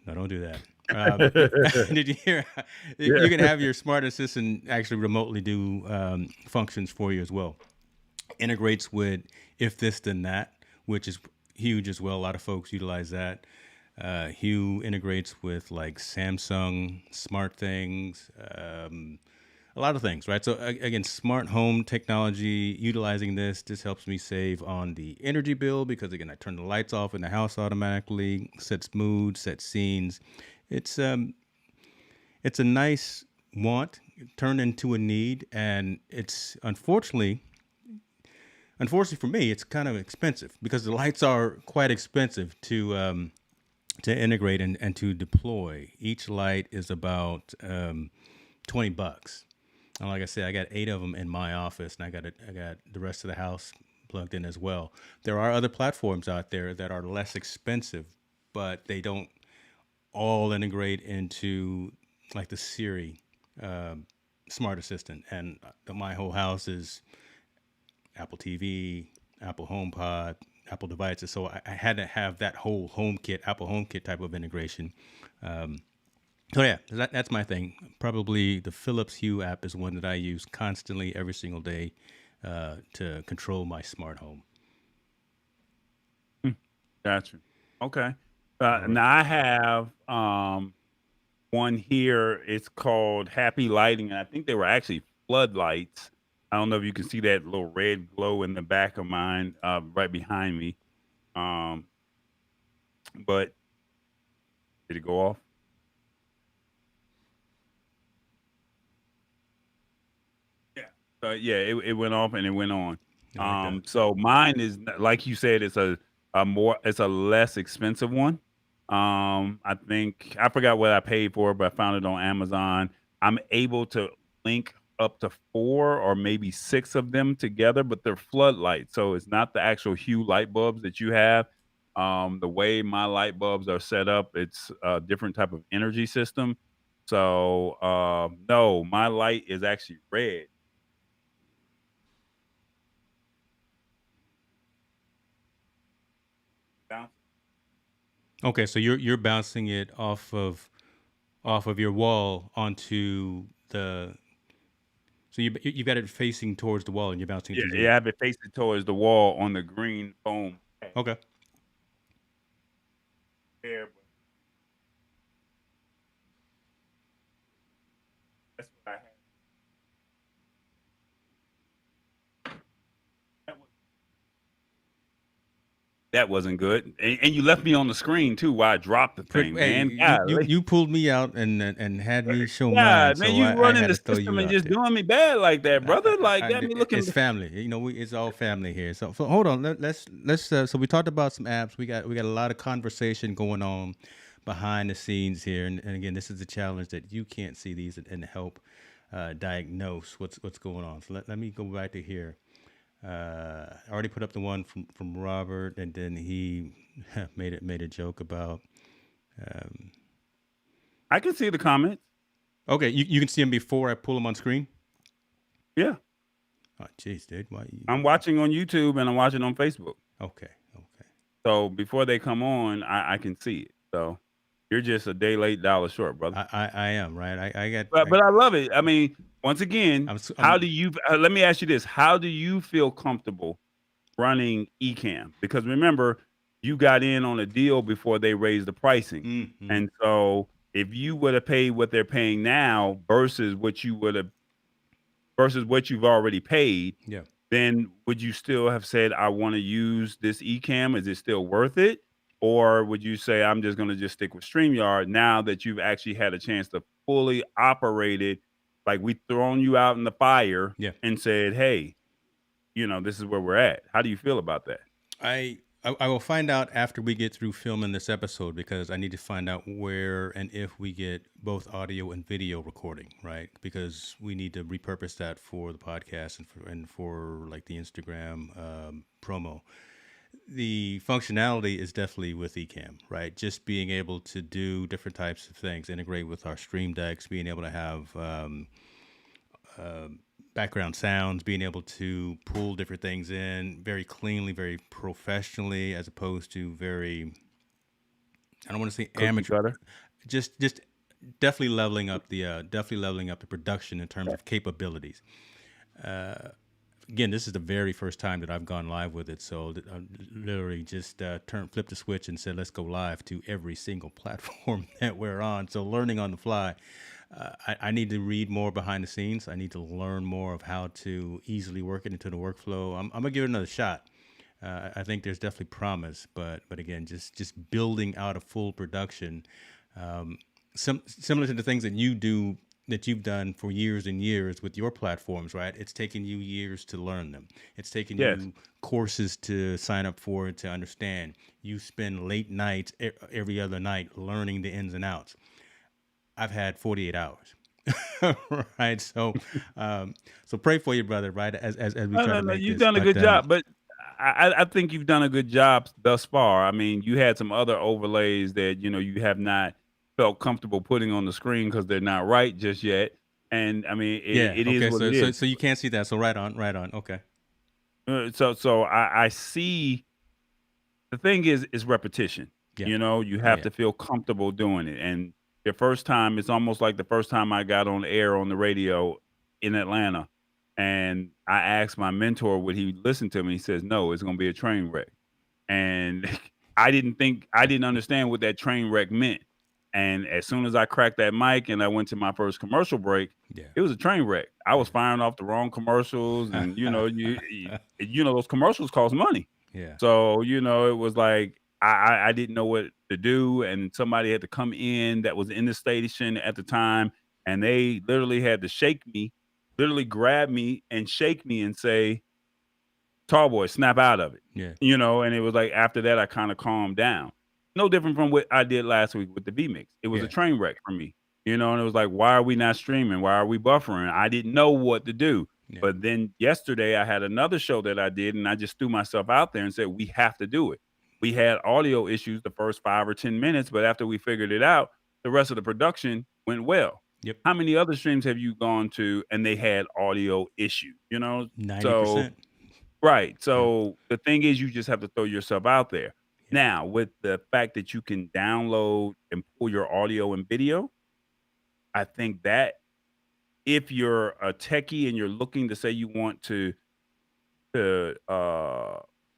no, don't do that. Did you hear? You can Yeah. have your smart assistant actually remotely do functions for you as well. Integrates with if this then that, which is huge as well. A lot of folks utilize that. Hue integrates with like Samsung smart things, a lot of things, right? So again, smart home technology, utilizing this helps me save on the energy bill because again, I turn the lights off in the house automatically, sets mood, sets scenes. It's um, it's a nice want turned into a need, and it's unfortunately for me, it's kind of expensive because the lights are quite expensive to integrate and to deploy. Each light is about $20. And like I said, I got 8 of them in my office, and I got the rest of the house plugged in as well. There are other platforms out there that are less expensive, but they don't all integrate into like the Siri smart assistant. And my whole house is Apple TV, Apple HomePod, Apple devices. So I had to have that whole HomeKit, Apple HomeKit type of integration. So yeah, that's my thing. Probably the Philips Hue app is one that I use constantly every single day to control my smart home. Gotcha. Okay. All right. Now I have one here. It's called Happy Lighting, and I think they were actually floodlights. I don't know if you can see that little red glow in the back of mine, right behind me. Um, but did it go off? Yeah. Yeah, it went off and it went on. I like that. So mine is like you said, it's a less expensive one. I think I forgot what I paid for it, but I found it on Amazon. I'm able to link up to 4 or maybe 6 of them together, but they're floodlights. So it's not the actual Hue light bulbs that you have. The way my light bulbs are set up, it's a different type of energy system. So no, my light is actually red. Okay, so you're bouncing it off of your wall onto the. So you've got it facing towards the wall, and you're bouncing it Yeah, to yeah, you. I have it facing towards the wall on the green foam pad Okay. there, but that's what I have. That was that wasn't good. And you left me on the screen too while I dropped the thing, Hey, man. you pulled me out and had me show mine, God, man, so you I running had the to throw system you and out just there. doing me bad like that, brother. Like got me looking. It's family. It's all family here. So hold on. Let's. So we talked about some apps. We got a lot of conversation going on behind the scenes here, and again, this is a challenge that you can't see these and help diagnose what's going on. So let me go back to here. I already put up the one from Robert, and then he made a joke about. I can see the comments. Okay, you can see him before I pull him on screen. Yeah, Oh, jeez, dude. Why? I'm watching on YouTube and I'm watching on Facebook. Okay. So before they come on, I can see it. So you're just a day late, dollar short, brother. I am right. I got. But I love it. I mean, once again, how do you? Let me ask you this: how do you feel comfortable running Ecamm? Because remember, you got in on a deal before they raised the pricing, and so if you would have paid what they're paying now versus what you would have versus what you've already paid, Yeah. then would you still have said, I want to use this Ecamm? Is it still worth it? Or would you say, I'm just going to just stick with StreamYard now that you've actually had a chance to fully operate it? Like we thrown you out in the fire Yeah. and said, hey, this is where we're at. How do you feel about that? I will find out after we get through filming this episode, because I need to find out where and if we get both audio and video recording, right? Because we need to repurpose that for the podcast and for like the Instagram promo. The functionality is definitely with Ecamm, right? Just being able to do different types of things, integrate with our stream decks, being able to have background sounds, being able to pull different things in very cleanly, very professionally, as opposed to very, I don't want to say amateur, just definitely leveling up the production in terms of capabilities. Again, this is the very first time that I've gone live with it, so I literally just flipped the switch and said, let's go live to every single platform that we're on. So learning on the fly. I need to read more behind the scenes. I need to learn more of how to easily work it into the workflow. I'm gonna give it another shot. I think there's definitely promise, but again, just building out a full production, similar to the things that you've done for years and years with your platforms, right? It's taken you years to learn them. It's taken you courses to sign up for, to understand. You spend late nights every other night learning the ins and outs. I've had 48 hours. Right. So pray for you, brother, right? As we try to make you've this. done a good job, but I think you've done a good job thus far. I mean, you had some other overlays that, you have not felt comfortable putting on the screen because they're not right just yet. And I mean, it is what it is. So you can't see that. So right on. Okay. So I see the thing is repetition. Yeah. You have to feel comfortable doing it. And the first time, it's almost like the first time I got on air on the radio in Atlanta. And I asked my mentor, would he listen to me? He says, no, it's going to be a train wreck. And I didn't understand what that train wreck meant. And as soon as I cracked that mic and I went to my first commercial break, it was a train wreck. I was firing off the wrong commercials, and those commercials cost money. Yeah. So it was like I didn't know what to do, and somebody had to come in that was in the station at the time, and they literally had to shake me, literally grab me and shake me and say, "Tall boy, snap out of it." Yeah. And it was like after that I kind of calmed down. No different from what I did last week with the V-Mix. It was a train wreck for me. And it was like, why are we not streaming? Why are we buffering? I didn't know what to do. Yeah. But then yesterday I had another show that I did, and I just threw myself out there and said, we have to do it. We had audio issues the first 5 or 10 minutes, but after we figured it out, the rest of the production went well. Yep. How many other streams have you gone to and they had audio issues? 90%. So, right. So the thing is, you just have to throw yourself out there. Now, with the fact that you can download and pull your audio and video, I think that if you're a techie and you're looking to say you want to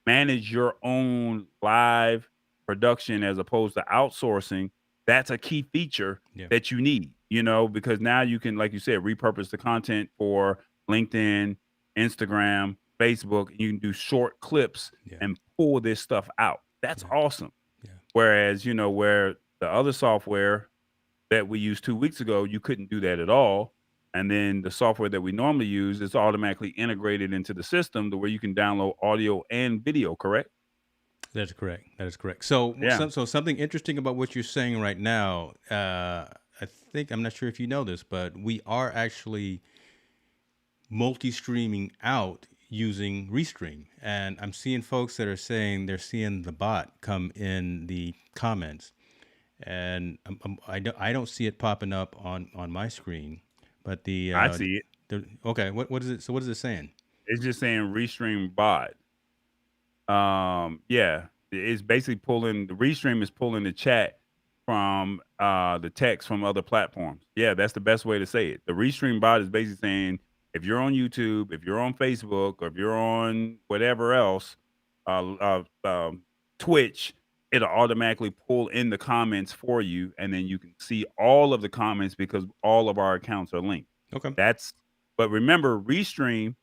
manage your own live production as opposed to outsourcing, that's a key feature that you need, because now you can, like you said, repurpose the content for LinkedIn, Instagram, Facebook. You can do short clips and pull this stuff out. That's Yeah. awesome. Yeah. Whereas, where the other software that we used 2 weeks ago, you couldn't do that at all. And then the software that we normally use is automatically integrated into the system to where you can download audio and video, correct? That's correct. That is correct. So, Yeah. so something interesting about what you're saying right now. I think I'm not sure if you know this, but we are actually multi-streaming out using Restream, and I'm seeing folks that are saying they're seeing the bot come in the comments, and I don't see it popping up on my screen, but I see it. okay, what is it? So what is it saying? It's just saying Restream bot. Yeah, it's basically pulling the Restream is pulling the chat from the text from other platforms. Yeah, that's the best way to say it. The Restream bot is basically saying if you're on YouTube, if you're on Facebook, or if you're on whatever else, Twitch, it'll automatically pull in the comments for you, and then you can see all of the comments because all of our accounts are linked. Okay. That's but remember, Restream,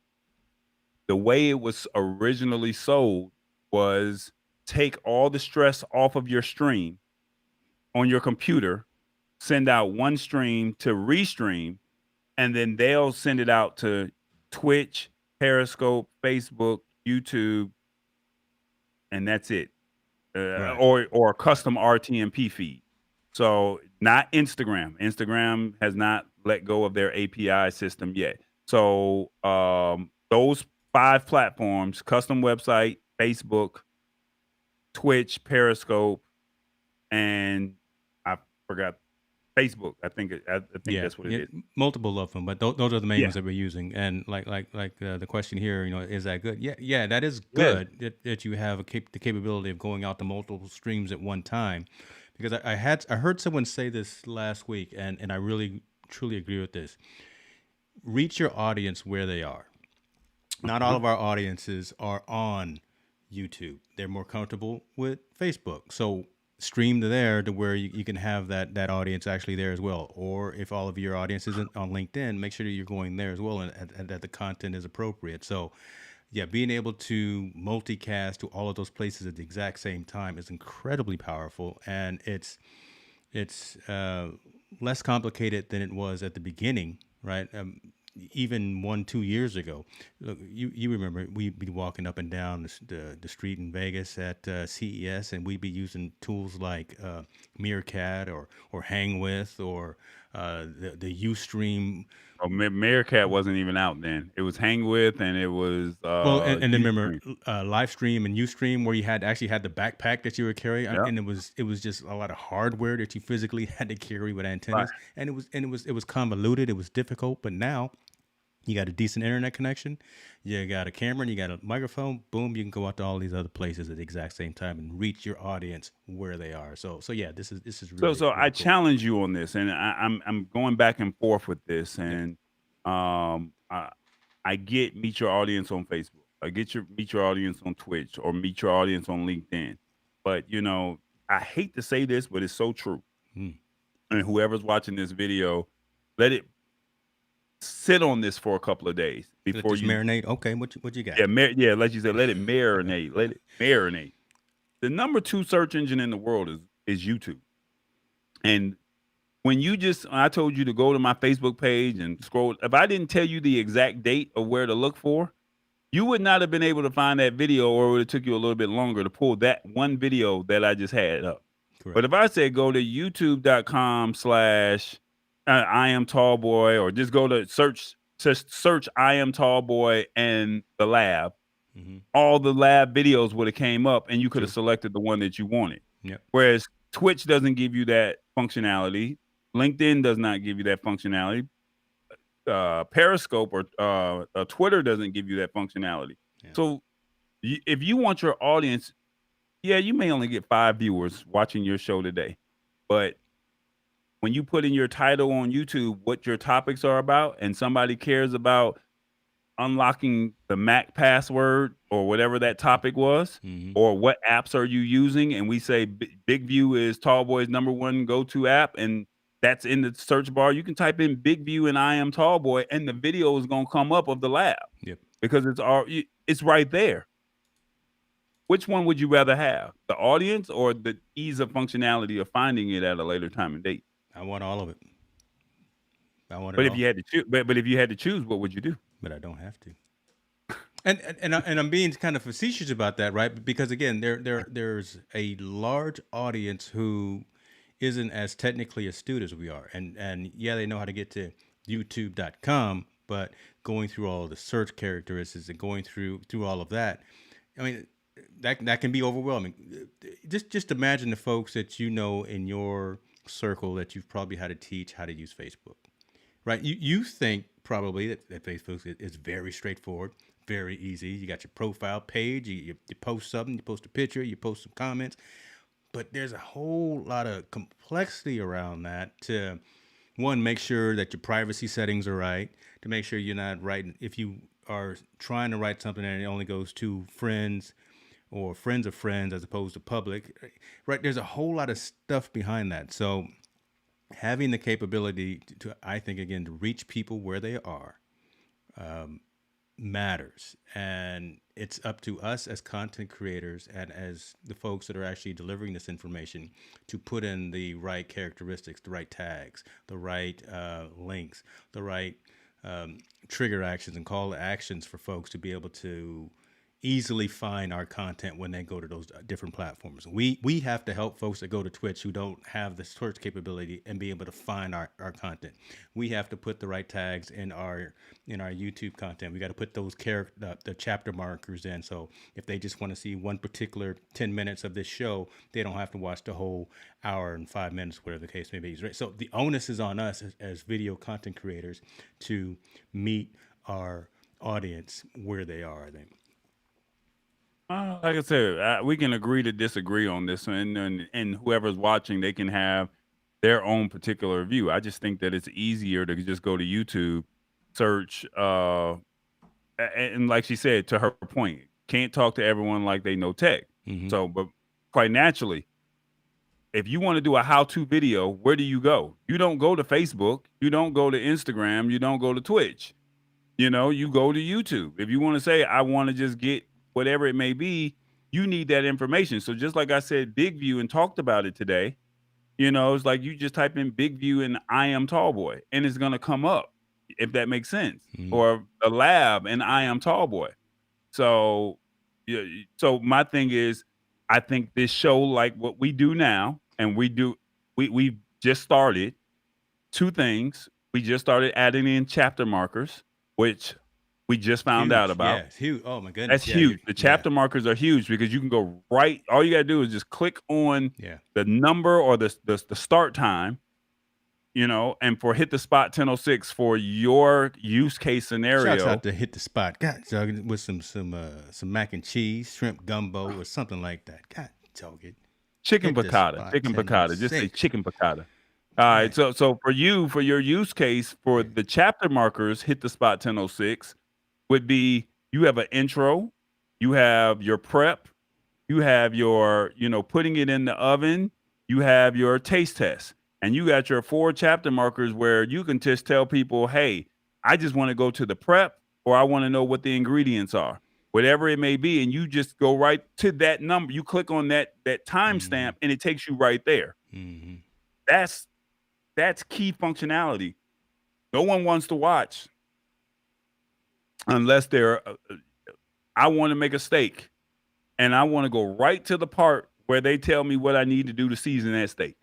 the way it was originally sold was take all the stress off of your stream on your computer, send out one stream to Restream, and then they'll send it out to Twitch, Periscope, Facebook, YouTube, and that's it. Right. Or a custom RTMP feed. So not Instagram. Instagram has not let go of their API system yet. So those 5 platforms: custom website, Facebook, Twitch, Periscope, and I forgot Facebook. I think Yeah, that's what it is. multiple of them, but those are the main Yeah, ones that we're using. And the question here, is that good? Yeah, yeah, that is yeah. good that you have the capability of going out to multiple streams at one time. Because I heard someone say this last week, and I really truly agree with this. Reach your audience where they are. Not all Uh-huh. of our audiences are on YouTube. They're more comfortable with Facebook. So stream to there to where you can have that audience actually there as well. Or if all of your audience isn't on LinkedIn, make sure that you're going there as well, and that the content is appropriate. So yeah, being able to multicast to all of those places at the exact same time is incredibly powerful, and it's less complicated than it was at the beginning, right? Even 1-2 years ago. Look, you remember we'd be walking up and down the street in Vegas at CES, and we'd be using tools like Meerkat or Hang With or the UStream. Oh, Meerkat wasn't even out then. It was Hang With, and it was Well, and then remember Ustream. live stream and UStream, where you actually had the backpack that you would carry, Yeah, and it was just a lot of hardware that you physically had to carry with right. antennas, and it was convoluted, it was difficult. But now you got a decent internet connection, you got a camera, and you got a microphone. Boom, you can go out to all these other places at the exact same time and reach your audience where they are. So yeah, this is So really so I really cool. challenge you on this, and I'm going back and forth with this, Yeah. and I get meet your audience on Facebook. I get your meet your audience on Twitch or meet your audience on LinkedIn. But I hate to say this, but it's so true. Mm. And whoever's watching this video, let it sit on this for a couple of days Let before this you marinate. Okay, what you got? yeah, like you said, let it marinate. Let it marinate. The number 2 search engine in the world is YouTube. And when I told you to go to my Facebook page and scroll, if I didn't tell you the exact date of where to look for, you would not have been able to find that video, or it would have took you a little bit longer to pull that one video that I just had up. Correct. But if I said go to youtube.com/ I am tall boy, or just go to search I am tall boy and the lab, Mm-hmm. all the lab videos would have came up, and you could have True. selected the one that you wanted. Yep. Whereas Twitch doesn't give you that functionality. LinkedIn does not give you that functionality. Periscope or Twitter doesn't give you that functionality. Yeah. So if you want your audience, yeah, you may only get 5 viewers watching your show today, but when you put in your title on YouTube what your topics are about, and somebody cares about unlocking the Mac password or whatever that topic was, Mm-hmm. or what apps are you using, and we say Big View is Tallboy's #1 go-to app, and that's in the search bar, you can type in Big View and I am Tallboy, and the video is going to come up of the lab Yep. because it's right there. which one would you rather have? The audience or the ease of functionality of finding it at a later time and date? I want all of it. I want it But if all, you had to choose, but if you had to choose, what would you do? but I don't have to. And I'm being kind of facetious about that, right? Because again, there's a large audience who isn't as technically astute as we are, and yeah, they know how to get to YouTube.com, but going through all of the search characteristics and going through all of that, I mean, that can be overwhelming. Just imagine the folks that you know in your circle that you've probably had to teach how to use Facebook, right? You think probably that Facebook is very straightforward, very easy. You got your profile page, you post something, you post a picture, you post some comments, but there's a whole lot of complexity around that to one, make sure that your privacy settings are right, to make sure you're not writing, if you are trying to write something and it only goes to friends or friends of friends as opposed to public, right? There's a whole lot of stuff behind that. So having the capability to I think, again, to reach people where they are matters. And it's up to us as content creators and as the folks that are actually delivering this information to put in the right characteristics, the right tags, the right links, the right trigger actions and call to actions for folks to be able to easily find our content when they go to those different platforms. We have to help folks that go to Twitch who don't have the search capability and be able to find our content. We have to put the right tags in our YouTube content. We got to put those the chapter markers in. So if they just want to see one particular 10 minutes of this show, they don't have to watch the whole hour and 5 minutes, whatever the case may be. Right? So the onus is on us as video content creators to meet our audience where they are, I think. Like I said, we can agree to disagree on this, and whoever's watching, they can have their own particular view. I just think that it's easier to just go to YouTube, search, and like she said, to her point, can't talk to everyone like they know tech. Mm-hmm. So, but quite naturally, if you want to do a how-to video, where do you go? You don't go to Facebook, you don't go to Instagram, you don't go to Twitch. You go to YouTube. If you want to say, I want to just get whatever it may be, you need that information. So just like I said, Big View and talked about it today, it's like you just type in Big View and I am tall boy, and it's going to come up, if that makes sense. Mhm. Or a lab and I am tall boy. So, yeah, so my thing is, I think this show, like what we do now, and we just started two things. We just started adding in chapter markers, which we just found out Huge. about. Yeah, it's huge. Oh my That's goodness. Yeah, huge. The chapter markers are huge because you can go right. All you gotta do is just click on Yeah. the number or the start time, and for hit the spot 10:06 for your use case scenario. Shouts out to Hit the Spot. God, dog, with some mac and cheese, shrimp gumbo, or something like that. God, dog it. Chicken Hit the piccata. spot, Chicken piccata. Just say 10:06. chicken piccata. All right. Man. So for your use case for the chapter markers, hit the spot 10:06 would be you have an intro, you have your prep, you have your, putting it in the oven, you have your taste test, and you got your 4 chapter markers where you can just tell people, hey, I just want to go to the prep, or I want to know what the ingredients are, whatever it may be, and you just go right to that number. You click on that timestamp, and it takes you right there. Mm-hmm. That's key functionality. No one wants to watch unless I want to make a steak and I want to go right to the part where they tell me what I need to do to season that steak.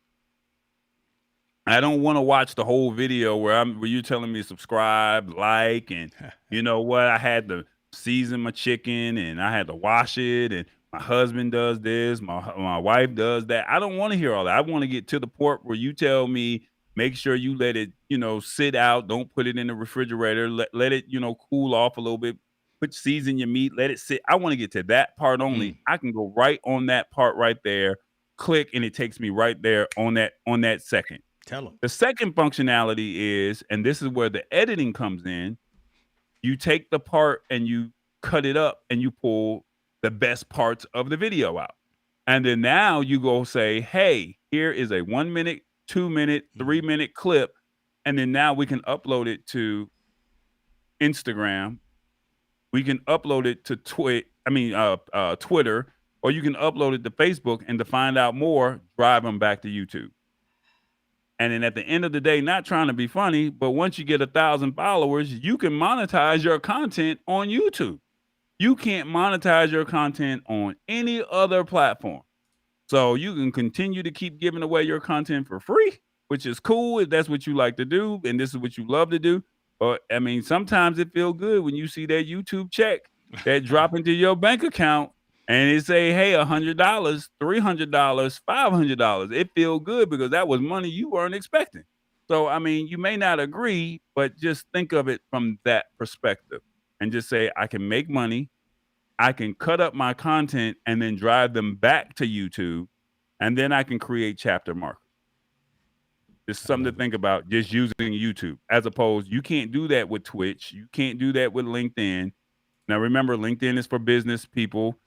I don't want to watch the whole video where you're telling me subscribe, like, and you know what? I had to season my chicken and I had to wash it, and my husband does this, my wife does that. I don't want to hear all that. I want to get to the part where you tell me, make sure you let it, sit out. Don't put it in the refrigerator. Let it, cool off a little bit. Season your meat. Let it sit. I want to get to that part only. I can go right on that part right there. Click, and it takes me right there on that second. Tell them. The second functionality is, and this is where the editing comes in. You take the part and you cut it up and you pull the best parts of the video out. And then now you go say, hey, here is a 1 minute, 2 minute, 3 minute clip. And then now we can upload it to Instagram. We can upload it to Twitter. or you can upload it to Facebook, and to find out more, drive them back to YouTube. And then at the end of the day, not trying to be funny, but once you get 1,000 followers, you can monetize your content on YouTube. You can't monetize your content on any other platform. So you can continue to keep giving away your content for free, which is cool if that's what you like to do and this is what you love to do. But I mean, sometimes it feels good when you see that YouTube check that drop into your bank account and it say, hey, $100, $300, $500. It feel good because that was money you weren't expecting. So I mean, you may not agree, but just think of it from that perspective and just say, I can make money. I can cut up my content and then drive them back to YouTube, and then I can create chapter markers. Just something to think about, just using YouTube, as opposed, you can't do that with Twitch. You can't do that with LinkedIn. Now, remember, LinkedIn is for business people,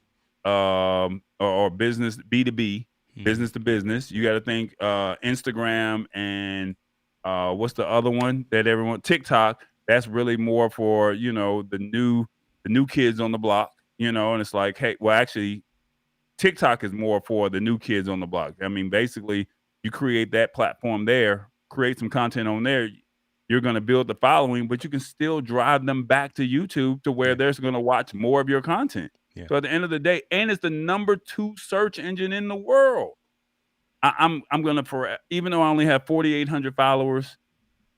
or business B2B, business to business. You got to think Instagram and what's the other one that everyone, TikTok. That's really more for the new kids on the block. And it's like, hey, well, actually, TikTok is more for the new kids on the block. I mean, basically, you create that platform there, create some content on there. You're going to build the following, but you can still drive them back to YouTube to where they're going to watch more of your content. Yeah. So at the end of the day, and it's the number 2 search engine in the world. I'm gonna, for even though I only have 4,800 followers,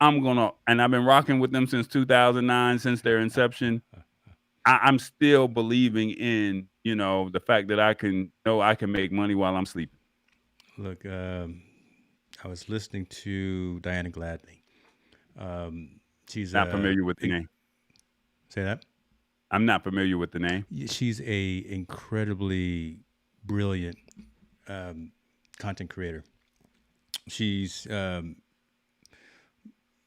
and I've been rocking with them since 2009, since their inception. I'm still believing in the fact that I can make money while I'm sleeping. Look, I was listening to Diana Gladney. She's Not familiar with the name. Say that? I'm not familiar with the name. She's a incredibly brilliant content creator. She's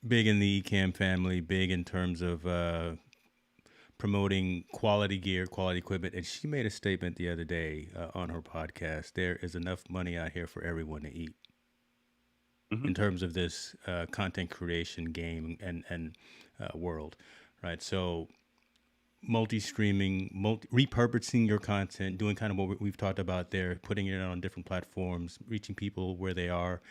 big in the Ecamm family, big in terms of promoting quality gear, quality equipment. And she made a statement the other day on her podcast. There is enough money out here for everyone to eat. In terms of this content creation game and world, right? So multi-streaming, repurposing your content, doing kind of what we've talked about there, putting it on different platforms, reaching people where they are.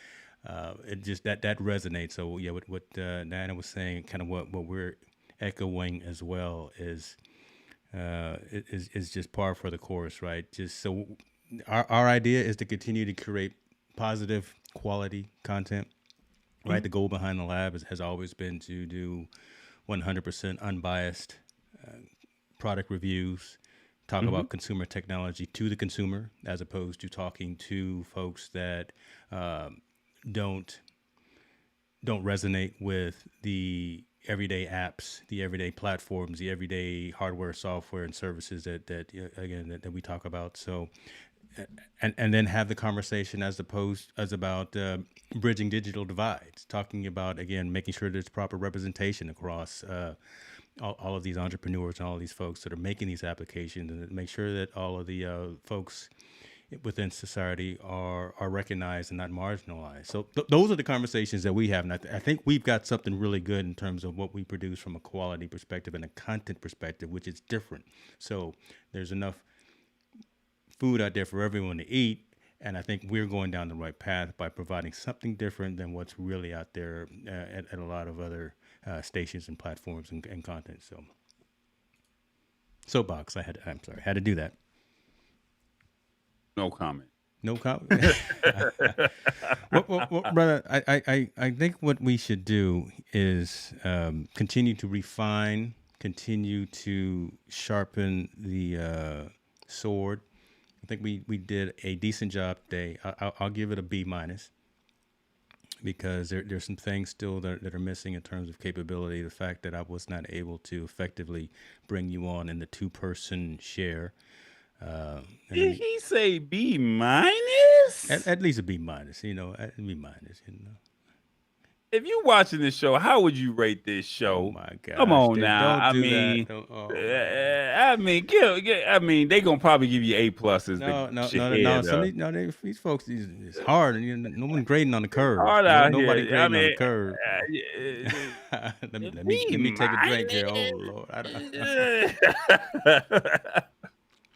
It just that resonates. So yeah, what Diana was saying, kind of what we're echoing as well is just par for the course, right? Just so our idea is to continue to create positive quality content, right? The goal behind the lab has always been to do 100% unbiased product reviews, talk about consumer technology to the consumer, as opposed to talking to folks that don't resonate with the everyday apps, the everyday platforms, the everyday hardware, software, and services that we talk about. So, and then have the conversation as about bridging digital divides, talking about, again, making sure there's proper representation across all of these entrepreneurs and all of these folks that are making these applications, and make sure that all of the folks within society are recognized and not marginalized. So those are the conversations that we have. And I think we've got something really good in terms of what we produce from a quality perspective and a content perspective, which is different. So there's enough food out there for everyone to eat. And I think we're going down the right path by providing something different than what's really out there at a lot of other stations and platforms and content. So soapbox, I had to do that. No comment. No comment. well, brother, I think what we should do is continue to refine, continue to sharpen the sword. I think we did a decent job today. I'll give it a B-, because there's some things still that are missing in terms of capability. The fact that I was not able to effectively bring you on in the 2-person share. Did he say B-? At least a B-, a B-. If you're watching this show, how would you rate this show? Oh my God! Come on now. I mean, they gonna probably give you A+. No. These folks, it's hard. No one grading on the curve. Nobody grading on the curve. Let me take a drink here. Oh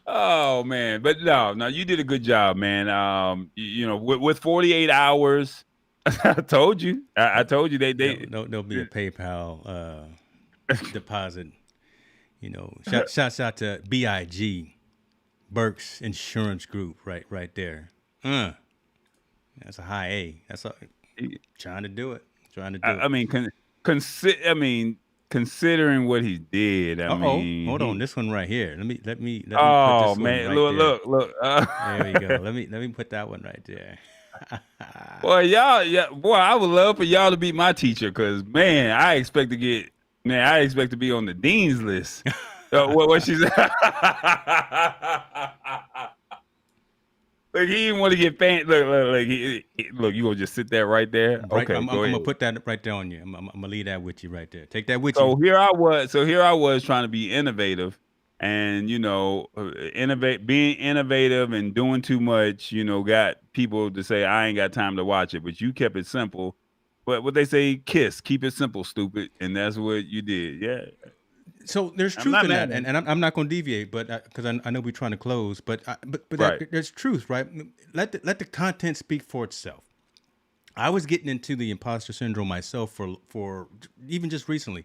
Lord. Oh man, but no, you did a good job, man. With 48 hours, I told you, I told you There'll be a PayPal deposit. Shouts out to BIG, Burks Insurance Group, right there. That's a high A. That's trying to do it. Trying to do it. I mean, considering what he did, Hold on. This one right here. Let me put Oh this one man, right there. look. There we go. Let me put that one right there. Boy, I would love for y'all to be my teacher, because man, I expect to be on the dean's list. What she said? Look, he didn't want to get fan. Look, you gonna just sit there right there? Right, Okay, I'm go ahead. gonna put that right there on you. I'm gonna leave that with you right there. Take that with So you. here I was trying to be innovative, and being innovative and doing too much, got people to say I ain't got time to watch it. But you kept it simple. But what they say, keep it simple, stupid, and that's what you did. Yeah, So there's I'm truth not in that, mad at and I'm not going to deviate, but because I know we're trying to close, but Right. there's truth, right? Let the content speak for itself. I was getting into the imposter syndrome myself for even just recently.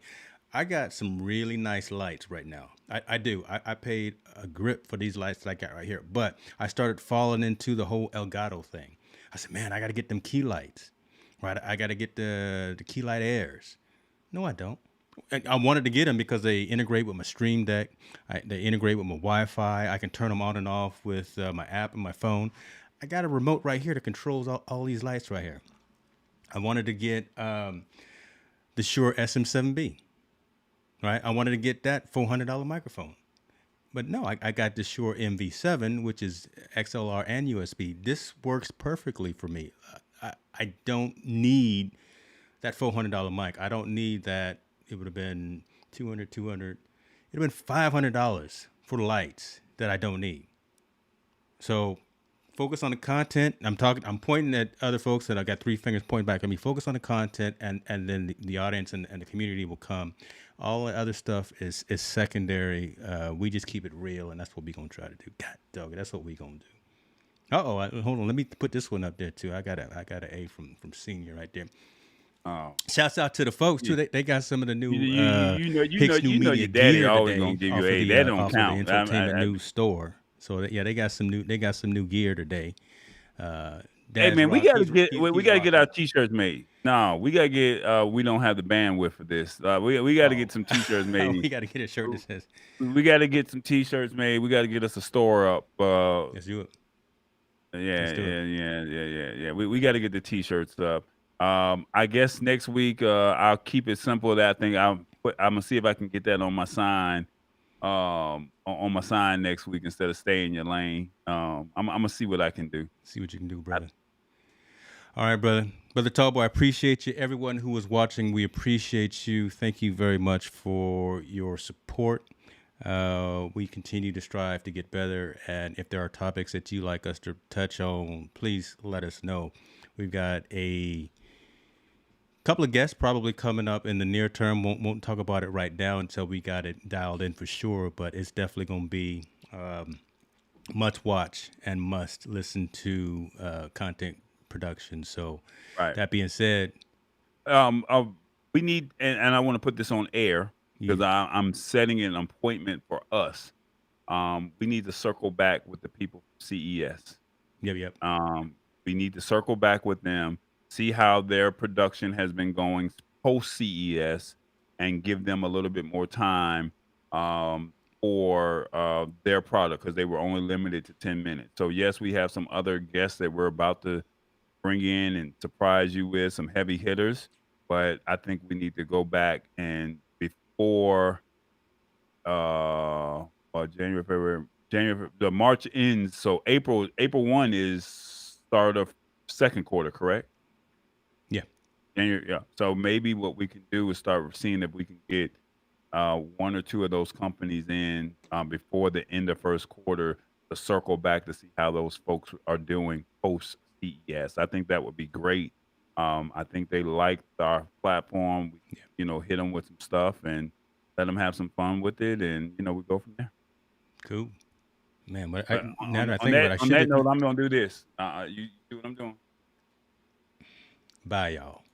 I got some really nice lights right now. I do. I paid a grip for these lights that I got right here, but I started falling into the whole Elgato thing. I said, man, I got to get them key lights, right? I got to get the key light airs. No, I don't. I wanted to get them because they integrate with my Stream Deck. They integrate with my Wi-Fi. I can turn them on and off with my app and my phone. I got a remote right here that controls all these lights right here. I wanted to get the Shure SM7B, right? I wanted to get that $400 microphone. But no, I got the Shure MV7, which is XLR and USB. This works perfectly for me. I don't need that $400 mic. I don't need that. It would have been 200. It would have been $500 for the lights that I don't need. So focus on the content. I'm pointing at other folks that I got three fingers pointing back at me. Focus on the content, and then the audience and the community will come. All the other stuff is secondary. We just keep it real, and that's what we're going to try to do. God dog, that's what we're going to do. Hold on. Let me put this one up there too. I got an A from Senior right there. Oh, Shouts out to the folks too. They got some of the new Hicks New your Media daddy gear always today gonna give off you of a. the That don't off of the count. Infotainment News store. So they got some new gear today. Hey Dad's man, we rock. gotta get we He's gotta get rocking. our t-shirts made. No, we gotta get. We don't have the bandwidth for this. We gotta get some t-shirts made. We got to get a shirt that says, We gotta get some t-shirts made. We gotta get us a store up. "Let's do it." Yeah, Let's do it. yeah. We got to get the t-shirts up. I guess next week, I'll keep it simple. That thing, I'm gonna see if I can get that on my sign, on my sign next week instead of stay in your lane. I'm gonna see what I can do. See what you can do, brother. All right, brother. Brother Tallboy, I appreciate you. Everyone who was watching, we appreciate you. Thank you very much for your support. We continue to strive to get better. And if there are topics that you like us to touch on, please let us know. We've got a couple of guests probably coming up in the near term. Won't talk about it right now until we got it dialed in for sure. But it's definitely going to be must watch and must listen to content production. So Right. that being said, We need, and I want to put this on air because I'm setting an appointment for us. We need to circle back with the people from CES. yep. We need to circle back with them, see how their production has been going post CES, and give them a little bit more time for their product, because they were only limited to 10 minutes. So yes, we have some other guests that we're about to bring in and surprise you with, some heavy hitters, but I think we need to go back and before January, the March ends, so April 1 is start of second quarter, correct? Yeah. January, yeah. So maybe what we can do is start seeing if we can get one or two of those companies in before the end of first quarter to circle back to see how those folks are doing post CES. I think that would be great. I think they liked our platform. We, hit them with some stuff and let them have some fun with it, and we go from there. Cool. Man, but But now that I on think about it, I that should note, have. I'm gonna do this. You do what I'm doing. Bye, y'all.